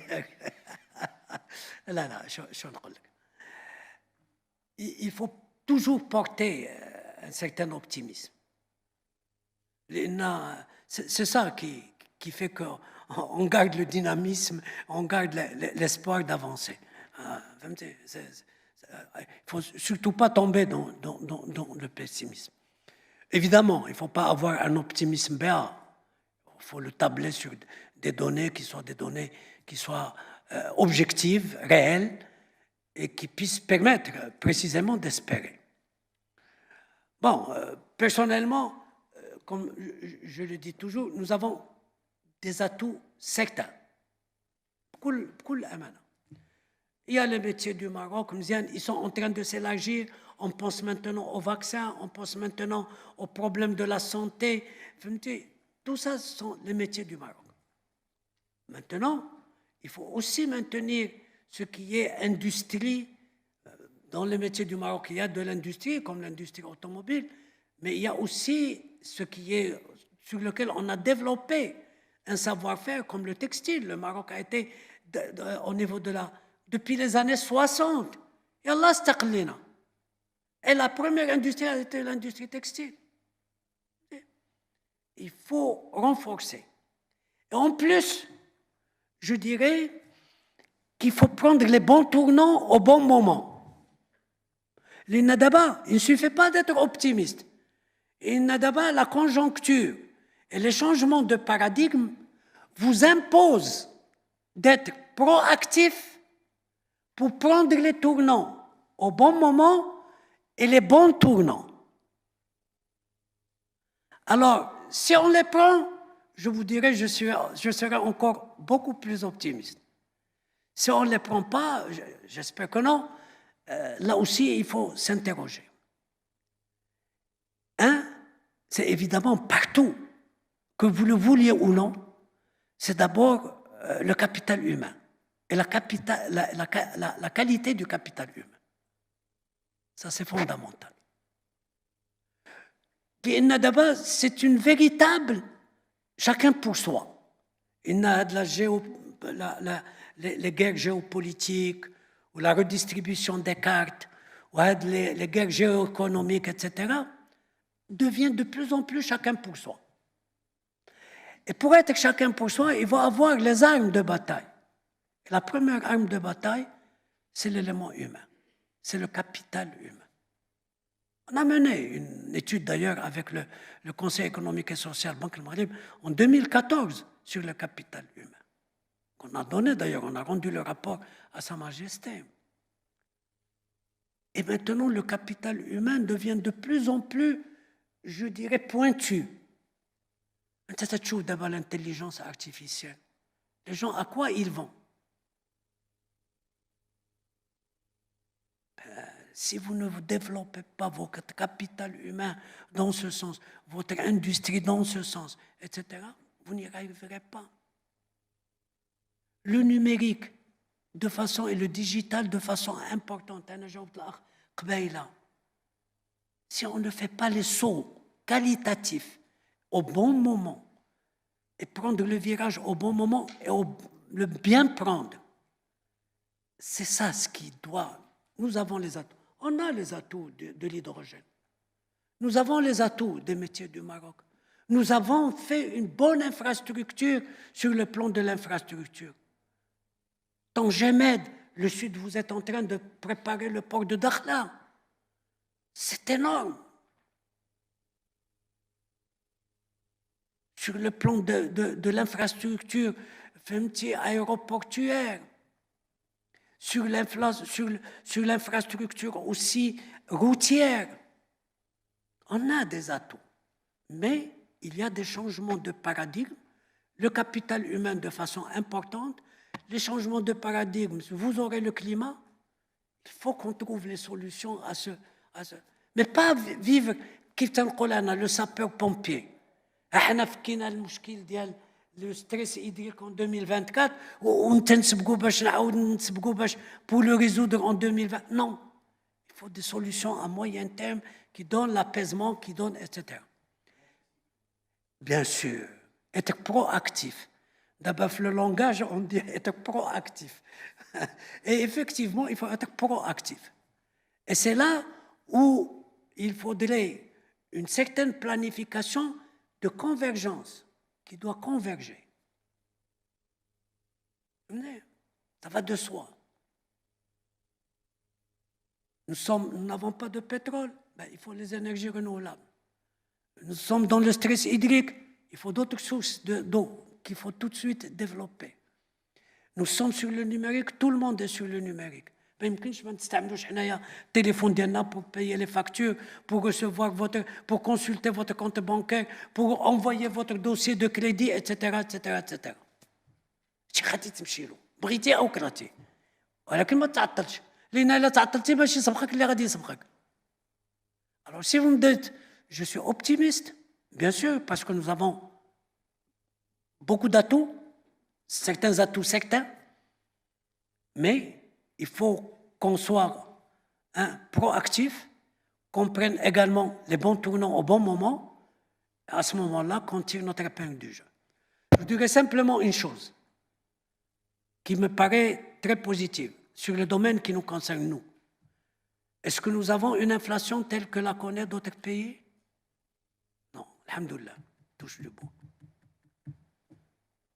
لا شو نقول لك. Il faut toujours porter un certain optimisme. C'est ça qui fait qu'on garde le dynamisme, on garde l'espoir d'avancer. Il ne faut surtout pas tomber dans le pessimisme. Évidemment, il ne faut pas avoir un optimisme béat. Il faut le tabler sur des données qui soient objectives, réelles, et qui puissent permettre précisément d'espérer. Bon, personnellement, comme je le dis toujours, nous avons des atouts certains. Il y a les métiers du Maroc, ils sont en train de s'élargir. On pense maintenant aux vaccins, on pense maintenant aux problèmes de la santé. Tout ça, ce sont les métiers du Maroc. Maintenant, il faut aussi maintenir ce qui est industrie. Dans les métiers du Maroc, il y a de l'industrie, comme l'industrie automobile, mais il y a aussi ce qui est sur lequel on a développé un savoir-faire, comme le textile. Le Maroc a été au niveau depuis les années 60. Et Allah staqlina. Et la première industrie a été l'industrie textile. Il faut renforcer. Et en plus, je dirais qu'il faut prendre les bons tournants au bon moment. Il ne suffit pas d'être optimiste. La conjoncture et les changements de paradigme vous imposent d'être proactif pour prendre les tournants au bon moment et les bons tournants. Alors, si on les prend, je vous dirais, je serai encore beaucoup plus optimiste. Si on ne les prend pas, j'espère que non, là aussi, il faut s'interroger. C'est évidemment partout, que vous le vouliez ou non, c'est d'abord le capital humain et la qualité du capital humain. Ça, c'est fondamental. D'abord, c'est une véritable chacun pour soi. Il y a de les guerres géopolitiques, ou la redistribution des cartes, les guerres géoéconomiques, etc., devient de plus en plus chacun pour soi. Et pour être chacun pour soi, il va avoir les armes de bataille. Et la première arme de bataille, c'est l'élément humain, c'est le capital humain. On a mené une étude d'ailleurs avec le Conseil économique et social Banque al-Maghrib en 2014 sur le capital humain. On a donné d'ailleurs, on a rendu le rapport à Sa Majesté. Et maintenant, le capital humain devient de plus en plus, je dirais, pointu. L'intelligence artificielle. Les gens, à quoi ils vont? Si vous ne développez pas votre capital humain dans ce sens, votre industrie dans ce sens, etc., vous n'y arriverez pas. Le numérique de façon et le digital de façon importante. Si on ne fait pas les sauts qualitatifs au bon moment et prendre le virage au bon moment et le bien prendre, c'est ça ce qui doit. Nous avons les atouts. On a les atouts de l'hydrogène. Nous avons les atouts des métiers du Maroc. Nous avons fait une bonne infrastructure sur le plan de l'infrastructure. Tangemed, le sud, vous êtes en train de préparer le port de Dakhla. C'est énorme. Sur le plan de l'infrastructure aéroportuaire, sur l'infrastructure aussi routière, on a des atouts. Mais il y a des changements de paradigme, le capital humain de façon importante, les changements de paradigme. Vous aurez le climat, il faut qu'on trouve les solutions à ce. Mais pas vivre, le sapeur-pompier. احنا فكينا المشكل ديال لو ستريس هيدريك en 2024 ونتنسبقوا باش نعاود نتسبقوا باش pour le résoudre en 2020. Non, il faut des solutions à moyen terme qui donnent l'apaisement, qui donnent, etc. Bien sûr, être proactif. D'abord, le langage, on dit être proactif. Et effectivement, il faut être proactif. Et c'est là où il faudrait une certaine planification de convergence qui doit converger. Ça va de soi. Nous n'avons pas de pétrole, ben, il faut les énergies renouvelables. Nous sommes dans le stress hydrique, il faut d'autres sources d'eau qu'il faut tout de suite développer. Nous sommes sur le numérique, tout le monde est sur le numérique. ما يمكنش ما نستعملوش حنايا التليفون ديالنا pour payer les factures, pour recevoir pour consulter votre compte bancaire, pour envoyer votre dossier de crédit, etc., etc., etc. شي غادي تمشي له بغيتي او كرهتي ولكن ما تعطلش لان الا تعطلتي ماشي يسبقك اللي غادي يسبقك. Alors si vous me dites je suis optimiste, bien sûr, parce que nous avons beaucoup d'atouts, certains atouts certains, mais il faut qu'on soit proactif, qu'on prenne également les bons tournants au bon moment, et à ce moment-là, qu'on tire notre épingle du jeu. Je dirais simplement une chose qui me paraît très positive sur le domaine qui nous concerne, nous. Est-ce que nous avons une inflation telle que la connaissent d'autres pays? Non, alhamdoulilah, touche du bout.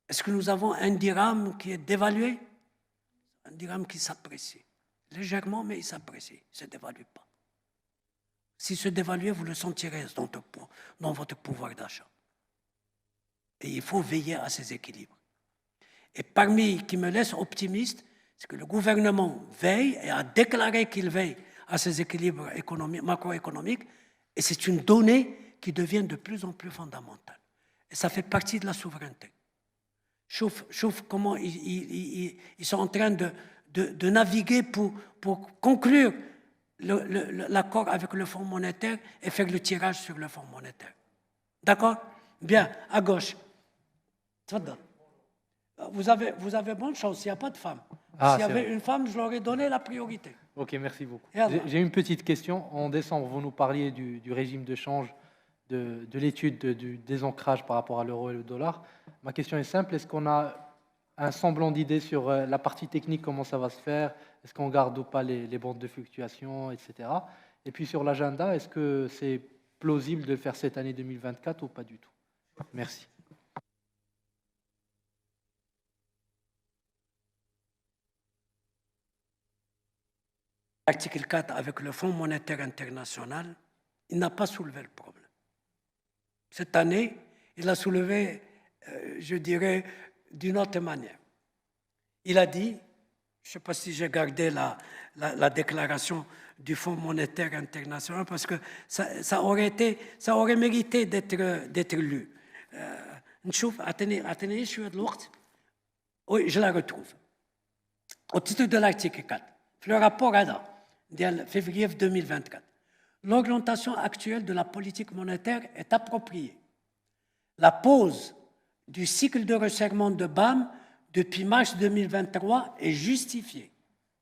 Est-ce que nous avons un dirham qui est dévalué? Un dirham qui s'apprécie, légèrement, mais il s'apprécie, il ne se dévalue pas. S'il se dévalue, vous le sentirez dans votre pouvoir d'achat. Et il faut veiller à ces équilibres. Et parmi qui me laisse optimiste, c'est que le gouvernement veille et a déclaré qu'il veille à ces équilibres macroéconomiques, et c'est une donnée qui devient de plus en plus fondamentale. Et ça fait partie de la souveraineté. Chouf comment ils sont en train de naviguer pour conclure l'accord avec le Fonds monétaire et faire le tirage sur le Fonds monétaire. D'accord? Bien, à gauche. Vous avez bonne chance, il n'y a pas de femme. S'il y avait une femme, je leur aurais donné la priorité. Ok, merci beaucoup. J'ai une petite question. En décembre, vous nous parliez du régime de change, de l'étude du désancrage par rapport à l'euro et le dollar. Ma question est simple, est-ce qu'on a un semblant d'idée sur la partie technique, comment ça va se faire, est-ce qu'on garde ou pas les bandes de fluctuation, etc. Et puis sur l'agenda, est-ce que c'est plausible de le faire cette année 2024 ou pas du tout? Merci. L'article 4 avec le Fonds monétaire international, il n'a pas soulevé le problème. Cette année, il a soulevé, je dirais, d'une autre manière. Il a dit, je ne sais pas si j'ai gardé la déclaration du Fonds monétaire international parce que ça aurait mérité d'être lu. Oui, je la retrouve. Au titre de l'article 4, le rapport ADA, de février 2024, l'orientation actuelle de la politique monétaire est appropriée. La pause du cycle de resserrement de BAM depuis mars 2023 est justifiée.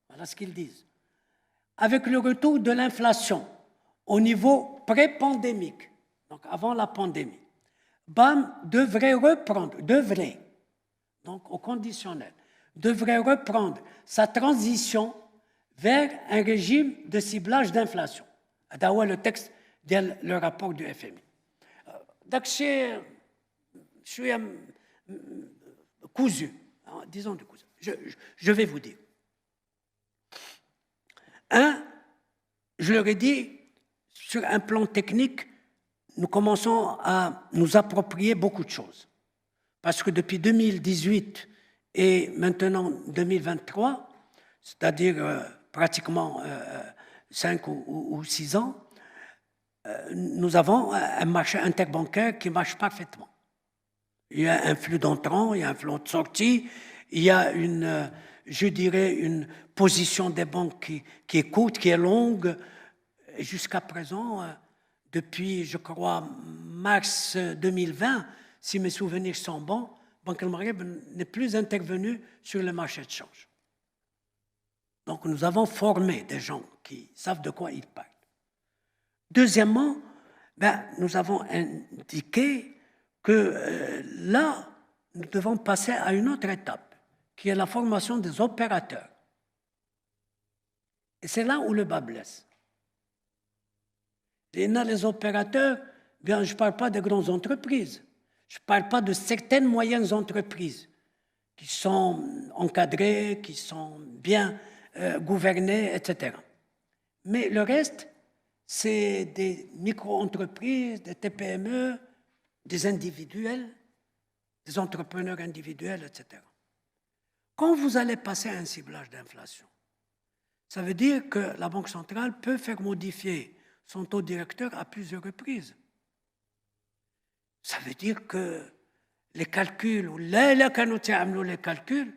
Voilà ce qu'ils disent. Avec le retour de l'inflation au niveau pré-pandémique, donc avant la pandémie, BAM devrait reprendre, donc au conditionnel, devrait reprendre sa transition vers un régime de ciblage d'inflation. C'est le texte du rapport du FMI. Donc, je suis cousu, disons du cousu. Je vais vous dire. Je leur ai dit, sur un plan technique, nous commençons à nous approprier beaucoup de choses. Parce que depuis 2018 et maintenant 2023, c'est-à-dire pratiquement 5 ou 6 ans, nous avons un marché interbancaire qui marche parfaitement. Il y a un flux d'entrants, il y a un flux de sorties, il y a je dirais, une position des banques qui est courte, qui est longue. Jusqu'à présent, depuis, je crois, mars 2020, si mes souvenirs sont bons, Banque El Maghreb n'est plus intervenue sur le marché de change. Donc, nous avons formé des gens qui savent de quoi ils parlent. Deuxièmement, nous avons indiqué que là, nous devons passer à une autre étape, qui est la formation des opérateurs. Et c'est là où le bas blesse. Et là, les opérateurs, je ne parle pas des grandes entreprises, je ne parle pas de certaines moyennes entreprises qui sont encadrées, qui sont bien gouvernées, etc. Mais le reste, c'est des micro-entreprises, des TPME, des individuels, des entrepreneurs individuels, etc. Quand vous allez passer à un ciblage d'inflation, ça veut dire que la Banque centrale peut faire modifier son taux directeur à plusieurs reprises. Ça veut dire que les calculs, ou les calculs,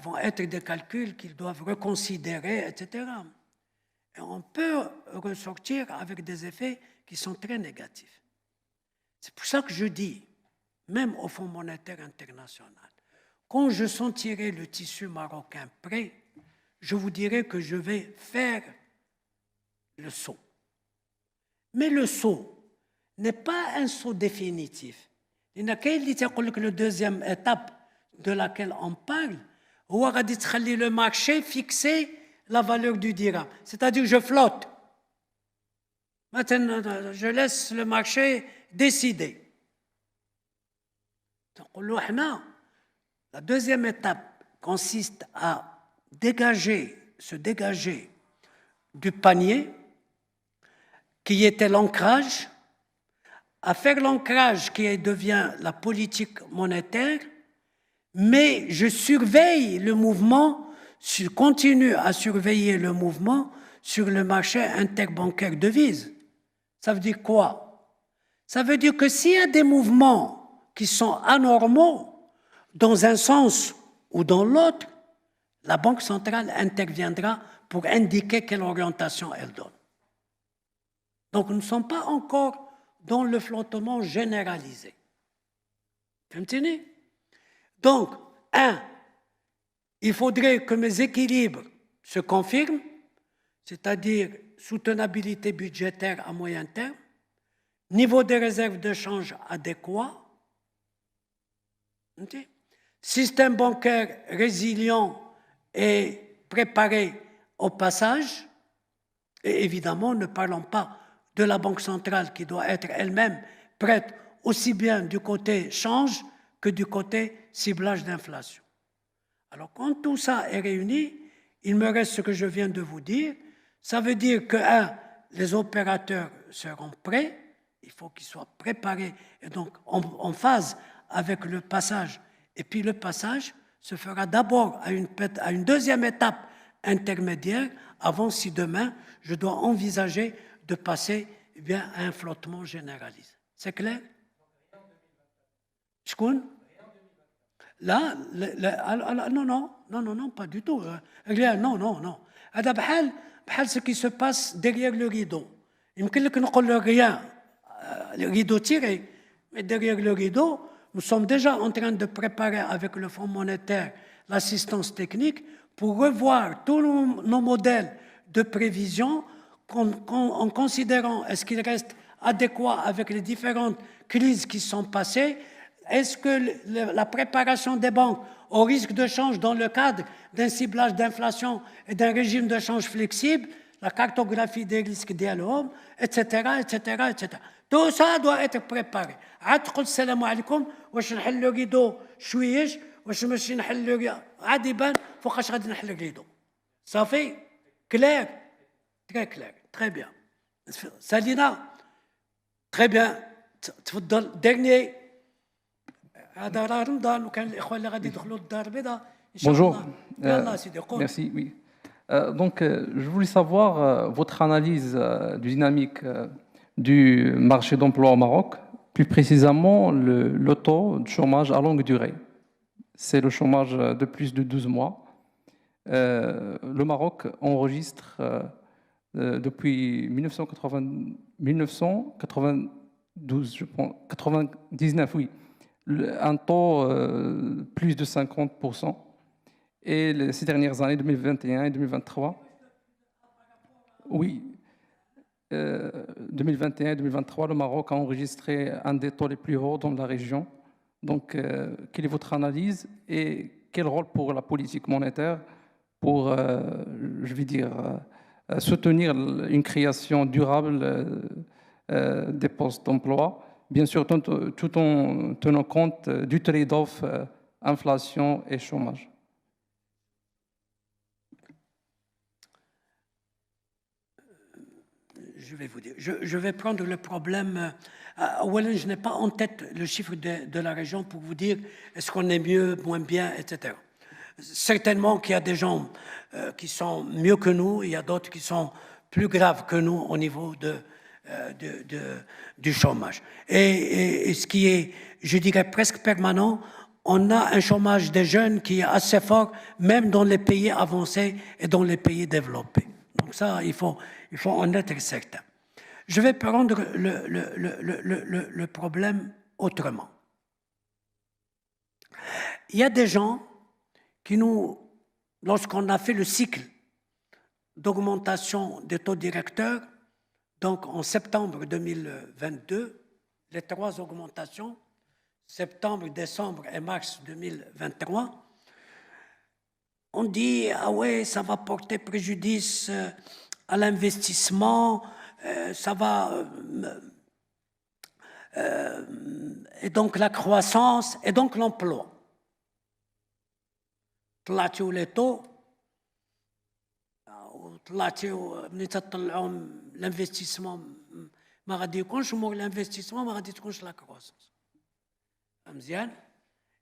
vont être des calculs qu'ils doivent reconsidérer, etc. Et on peut ressortir avec des effets qui sont très négatifs. C'est pour ça que je dis, même au Fonds monétaire international, quand je sentirai le tissu marocain prêt, je vous dirai que je vais faire le saut. Mais le saut n'est pas un saut définitif. Il y a la deuxième étape de laquelle on parle, où le marché fixer la valeur du dirham. C'est-à-dire que je flotte. Maintenant, je laisse le marché décider. La deuxième étape consiste à se dégager du panier qui était l'ancrage, à faire l'ancrage qui devient la politique monétaire, mais je surveille le mouvement, je continue à surveiller le mouvement sur le marché interbancaire devises. Ça veut dire quoi? Ça veut dire que s'il y a des mouvements qui sont anormaux, dans un sens ou dans l'autre, la Banque centrale interviendra pour indiquer quelle orientation elle donne. Donc, nous ne sommes pas encore dans le flottement généralisé. Vous comprenez? Donc, il faudrait que mes équilibres se confirment, c'est-à-dire soutenabilité budgétaire à moyen terme, niveau des réserves de change adéquat. système bancaire résilient et préparé au passage, et évidemment, ne parlons pas de la Banque centrale qui doit être elle-même prête aussi bien du côté change que du côté ciblage d'inflation. Alors, quand tout ça est réuni, il me reste ce que je viens de vous dire. Ça veut dire que, les opérateurs seront prêts, il faut qu'ils soient préparés et donc en phase avec le passage. Et puis le passage se fera d'abord à une deuxième étape intermédiaire avant, si demain, je dois envisager de passer bien à un flottement généralisé. C'est clair? شكون؟ لا non, pas du tout. Rien, non. هذا بحال ce qui se passe derrière le rideau. يمكن لك نقول له rien, le rideau tiré, mais derrière le rideau, nous sommes déjà en train de préparer avec le Fonds monétaire l'assistance technique pour revoir tous nos modèles de prévision en considérant est-ce qu'ils restent adéquats avec les différentes crises qui sont passées. Est-ce que la préparation des banques au risque de change dans le cadre d'un ciblage d'inflation et d'un régime de change flexible, la cartographie des risques d'ILOM, etc. Tout ça doit être préparé. عتقول السلام عليكم واش نحل لو ريدو شويش واش ماشي نحل لو عاد يبان فوقاش غادي نحل الريدو. صافي clair, très clair, très bien. Salina, très bien. تفضل dernier. Bonjour. Merci. Oui. Donc, je voulais savoir votre analyse du dynamique du marché d'emploi au Maroc, plus précisément le taux de chômage à longue durée. C'est le chômage de plus de 12 mois. Le Maroc enregistre depuis 1992, je pense, 99, oui, un taux plus de 50%. Et ces dernières années, 2021 et 2023, oui, 2021 et 2023, le Maroc a enregistré un des taux les plus hauts dans la région. Donc, quelle est votre analyse et quel rôle pour la politique monétaire pour, je vais dire, soutenir une création durable des postes d'emploi, bien sûr tout en tenant compte du trade-off inflation et chômage. Je vais vous dire. Je vais prendre le problème. Je n'ai pas en tête le chiffre de la région pour vous dire est-ce qu'on est mieux, moins bien, etc. Certainement qu'il y a des gens qui sont mieux que nous, il y a d'autres qui sont plus graves que nous au niveau du chômage. Et ce qui est, je dirais, presque permanent, on a un chômage des jeunes qui est assez fort, même dans les pays avancés et dans les pays développés. Donc ça, il faut en être certain. Je vais prendre le problème autrement. Il y a des gens qui lorsqu'on a fait le cycle d'augmentation des taux directeurs, donc en septembre 2022, les 3 augmentations, septembre, décembre et mars 2023, on dit, ah ouais, ça va porter préjudice à l'investissement, ça va... et donc la croissance, et donc l'emploi. طلعتوا لي طو وطلعتوا ملي تطلعوا الانفستيسمون ما غادي يكونش مور الانفستيسمون ما غادي تكونش لا كروسونس مزيان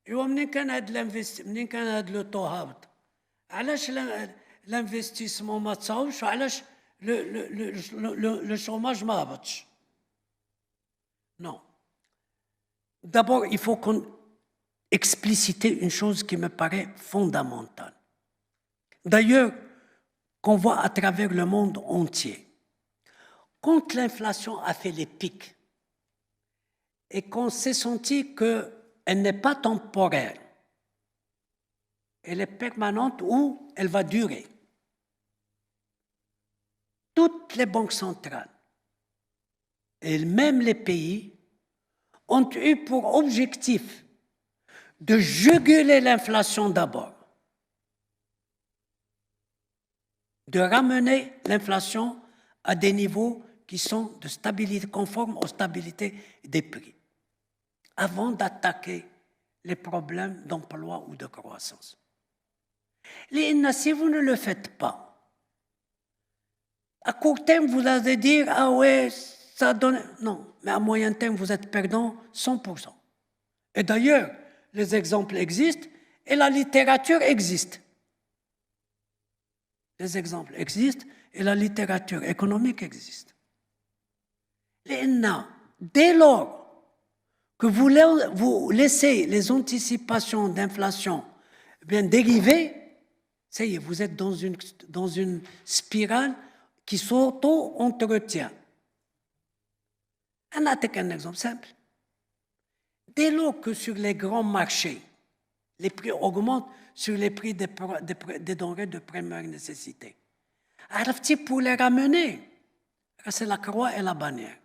ايوا منين كان هاد لو طو هابط علاش الانفستيسمون ما تصاوبش وعلاش لو شوماج ما هبطش non d'abord il faut qu'on expliciter une chose qui me paraît fondamentale. D'ailleurs, qu'on voit à travers le monde entier. Quand l'inflation a fait les pics et qu'on s'est senti qu'elle n'est pas temporaire, elle est permanente ou elle va durer, toutes les banques centrales et même les pays ont eu pour objectif de juguler l'inflation d'abord, de ramener l'inflation à des niveaux qui sont de stabilité, conformes aux stabilités des prix, avant d'attaquer les problèmes d'emploi ou de croissance. Si vous ne le faites pas, à court terme, vous allez dire, ah ouais, ça donne... Non, mais à moyen terme, vous êtes perdant 100%. Et d'ailleurs, les exemples existent et la littérature existe. Les exemples existent et la littérature économique existe. Dès lors que vous laissez les anticipations d'inflation bien dériver, ça y est, vous êtes dans une spirale qui s'auto-entretient. On a un exemple simple. Dès lors que sur les grands marchés, les prix augmentent sur les prix des denrées de première nécessité, pour les ramener, c'est la croix et la bannière.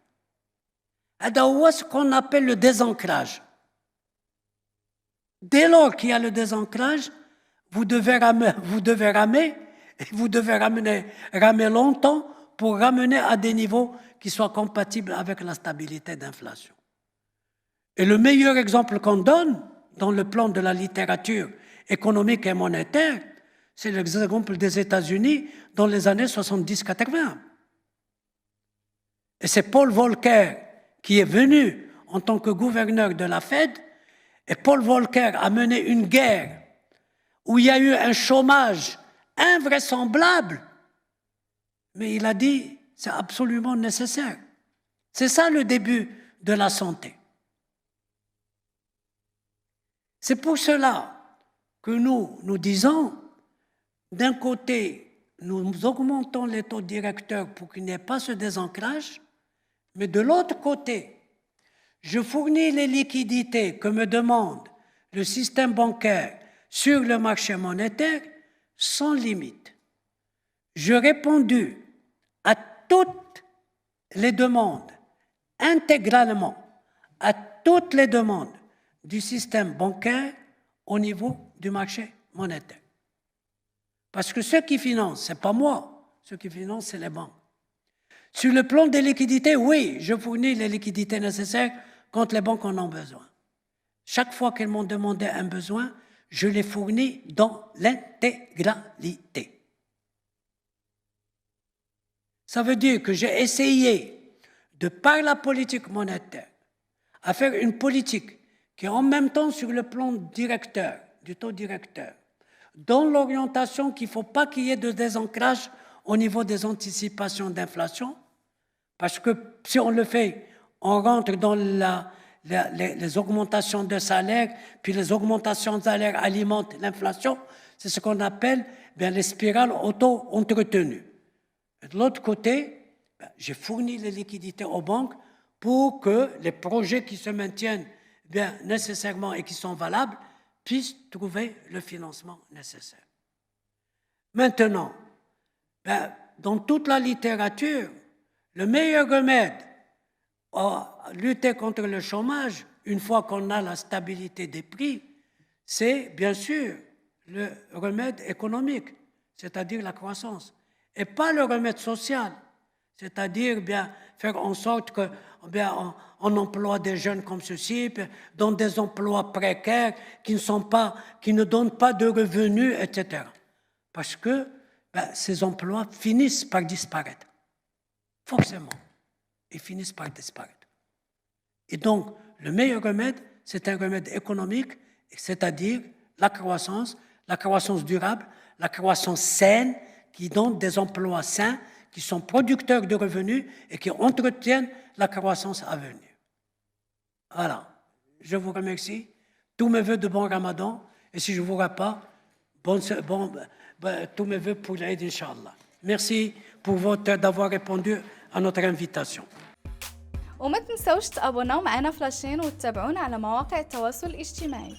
C'est ce qu'on appelle le désancrage. Dès lors qu'il y a le désancrage, vous devez ramer longtemps pour ramener à des niveaux qui soient compatibles avec la stabilité d'inflation. Et le meilleur exemple qu'on donne dans le plan de la littérature économique et monétaire, c'est l'exemple des États-Unis dans les années 70-80. Et c'est Paul Volcker qui est venu en tant que gouverneur de la Fed, et Paul Volcker a mené une guerre où il y a eu un chômage invraisemblable, mais il a dit c'est absolument nécessaire. C'est ça le début de la santé. C'est pour cela que nous disons, d'un côté, nous augmentons les taux directeurs pour qu'il n'y ait pas ce désancrage, mais de l'autre côté, je fournis les liquidités que me demande le système bancaire sur le marché monétaire sans limite. Je répondu à toutes les demandes, intégralement, à toutes les demandes du système bancaire au niveau du marché monétaire. Parce que ceux qui financent, ce n'est pas moi, ceux qui financent, c'est les banques. Sur le plan des liquidités, oui, je fournis les liquidités nécessaires quand les banques en ont besoin. Chaque fois qu'elles m'ont demandé un besoin, je les fournis dans l'intégralité. Ça veut dire que j'ai essayé, de par la politique monétaire, à faire une politique qui est en même temps sur le plan directeur, du taux directeur, dans l'orientation qu'il ne faut pas qu'il y ait de désancrage au niveau des anticipations d'inflation, parce que si on le fait, on rentre dans les augmentations de salaire, puis les augmentations de salaire alimentent l'inflation, c'est ce qu'on appelle les spirales auto-entretenues. De l'autre côté, j'ai fourni les liquidités aux banques pour que les projets qui se maintiennent nécessairement et qui sont valables puissent trouver le financement nécessaire. Maintenant, dans toute la littérature, le meilleur remède à lutter contre le chômage, une fois qu'on a la stabilité des prix, c'est bien sûr le remède économique, c'est-à-dire la croissance, et pas le remède social, c'est-à-dire faire en sorte qu'on emploie des jeunes comme ceci, dans des emplois précaires qui ne donnent pas de revenus, etc. Parce que ces emplois finissent par disparaître. Forcément, ils finissent par disparaître. Et donc, le meilleur remède, c'est un remède économique, c'est-à-dire la croissance durable, la croissance saine, qui donne des emplois sains, qui sont producteurs de revenus et qui entretiennent la croissance à venir. Voilà, je vous remercie. Tous mes voeux de bon Ramadan, et si je ne vous vois pas, tous mes voeux pour l'Aïd, Inch'Allah. Merci d'avoir répondu à notre invitation. وما تنسوش تابوناو معنا فلاشين وتتابعونا على مواقع التواصل الاجتماعي.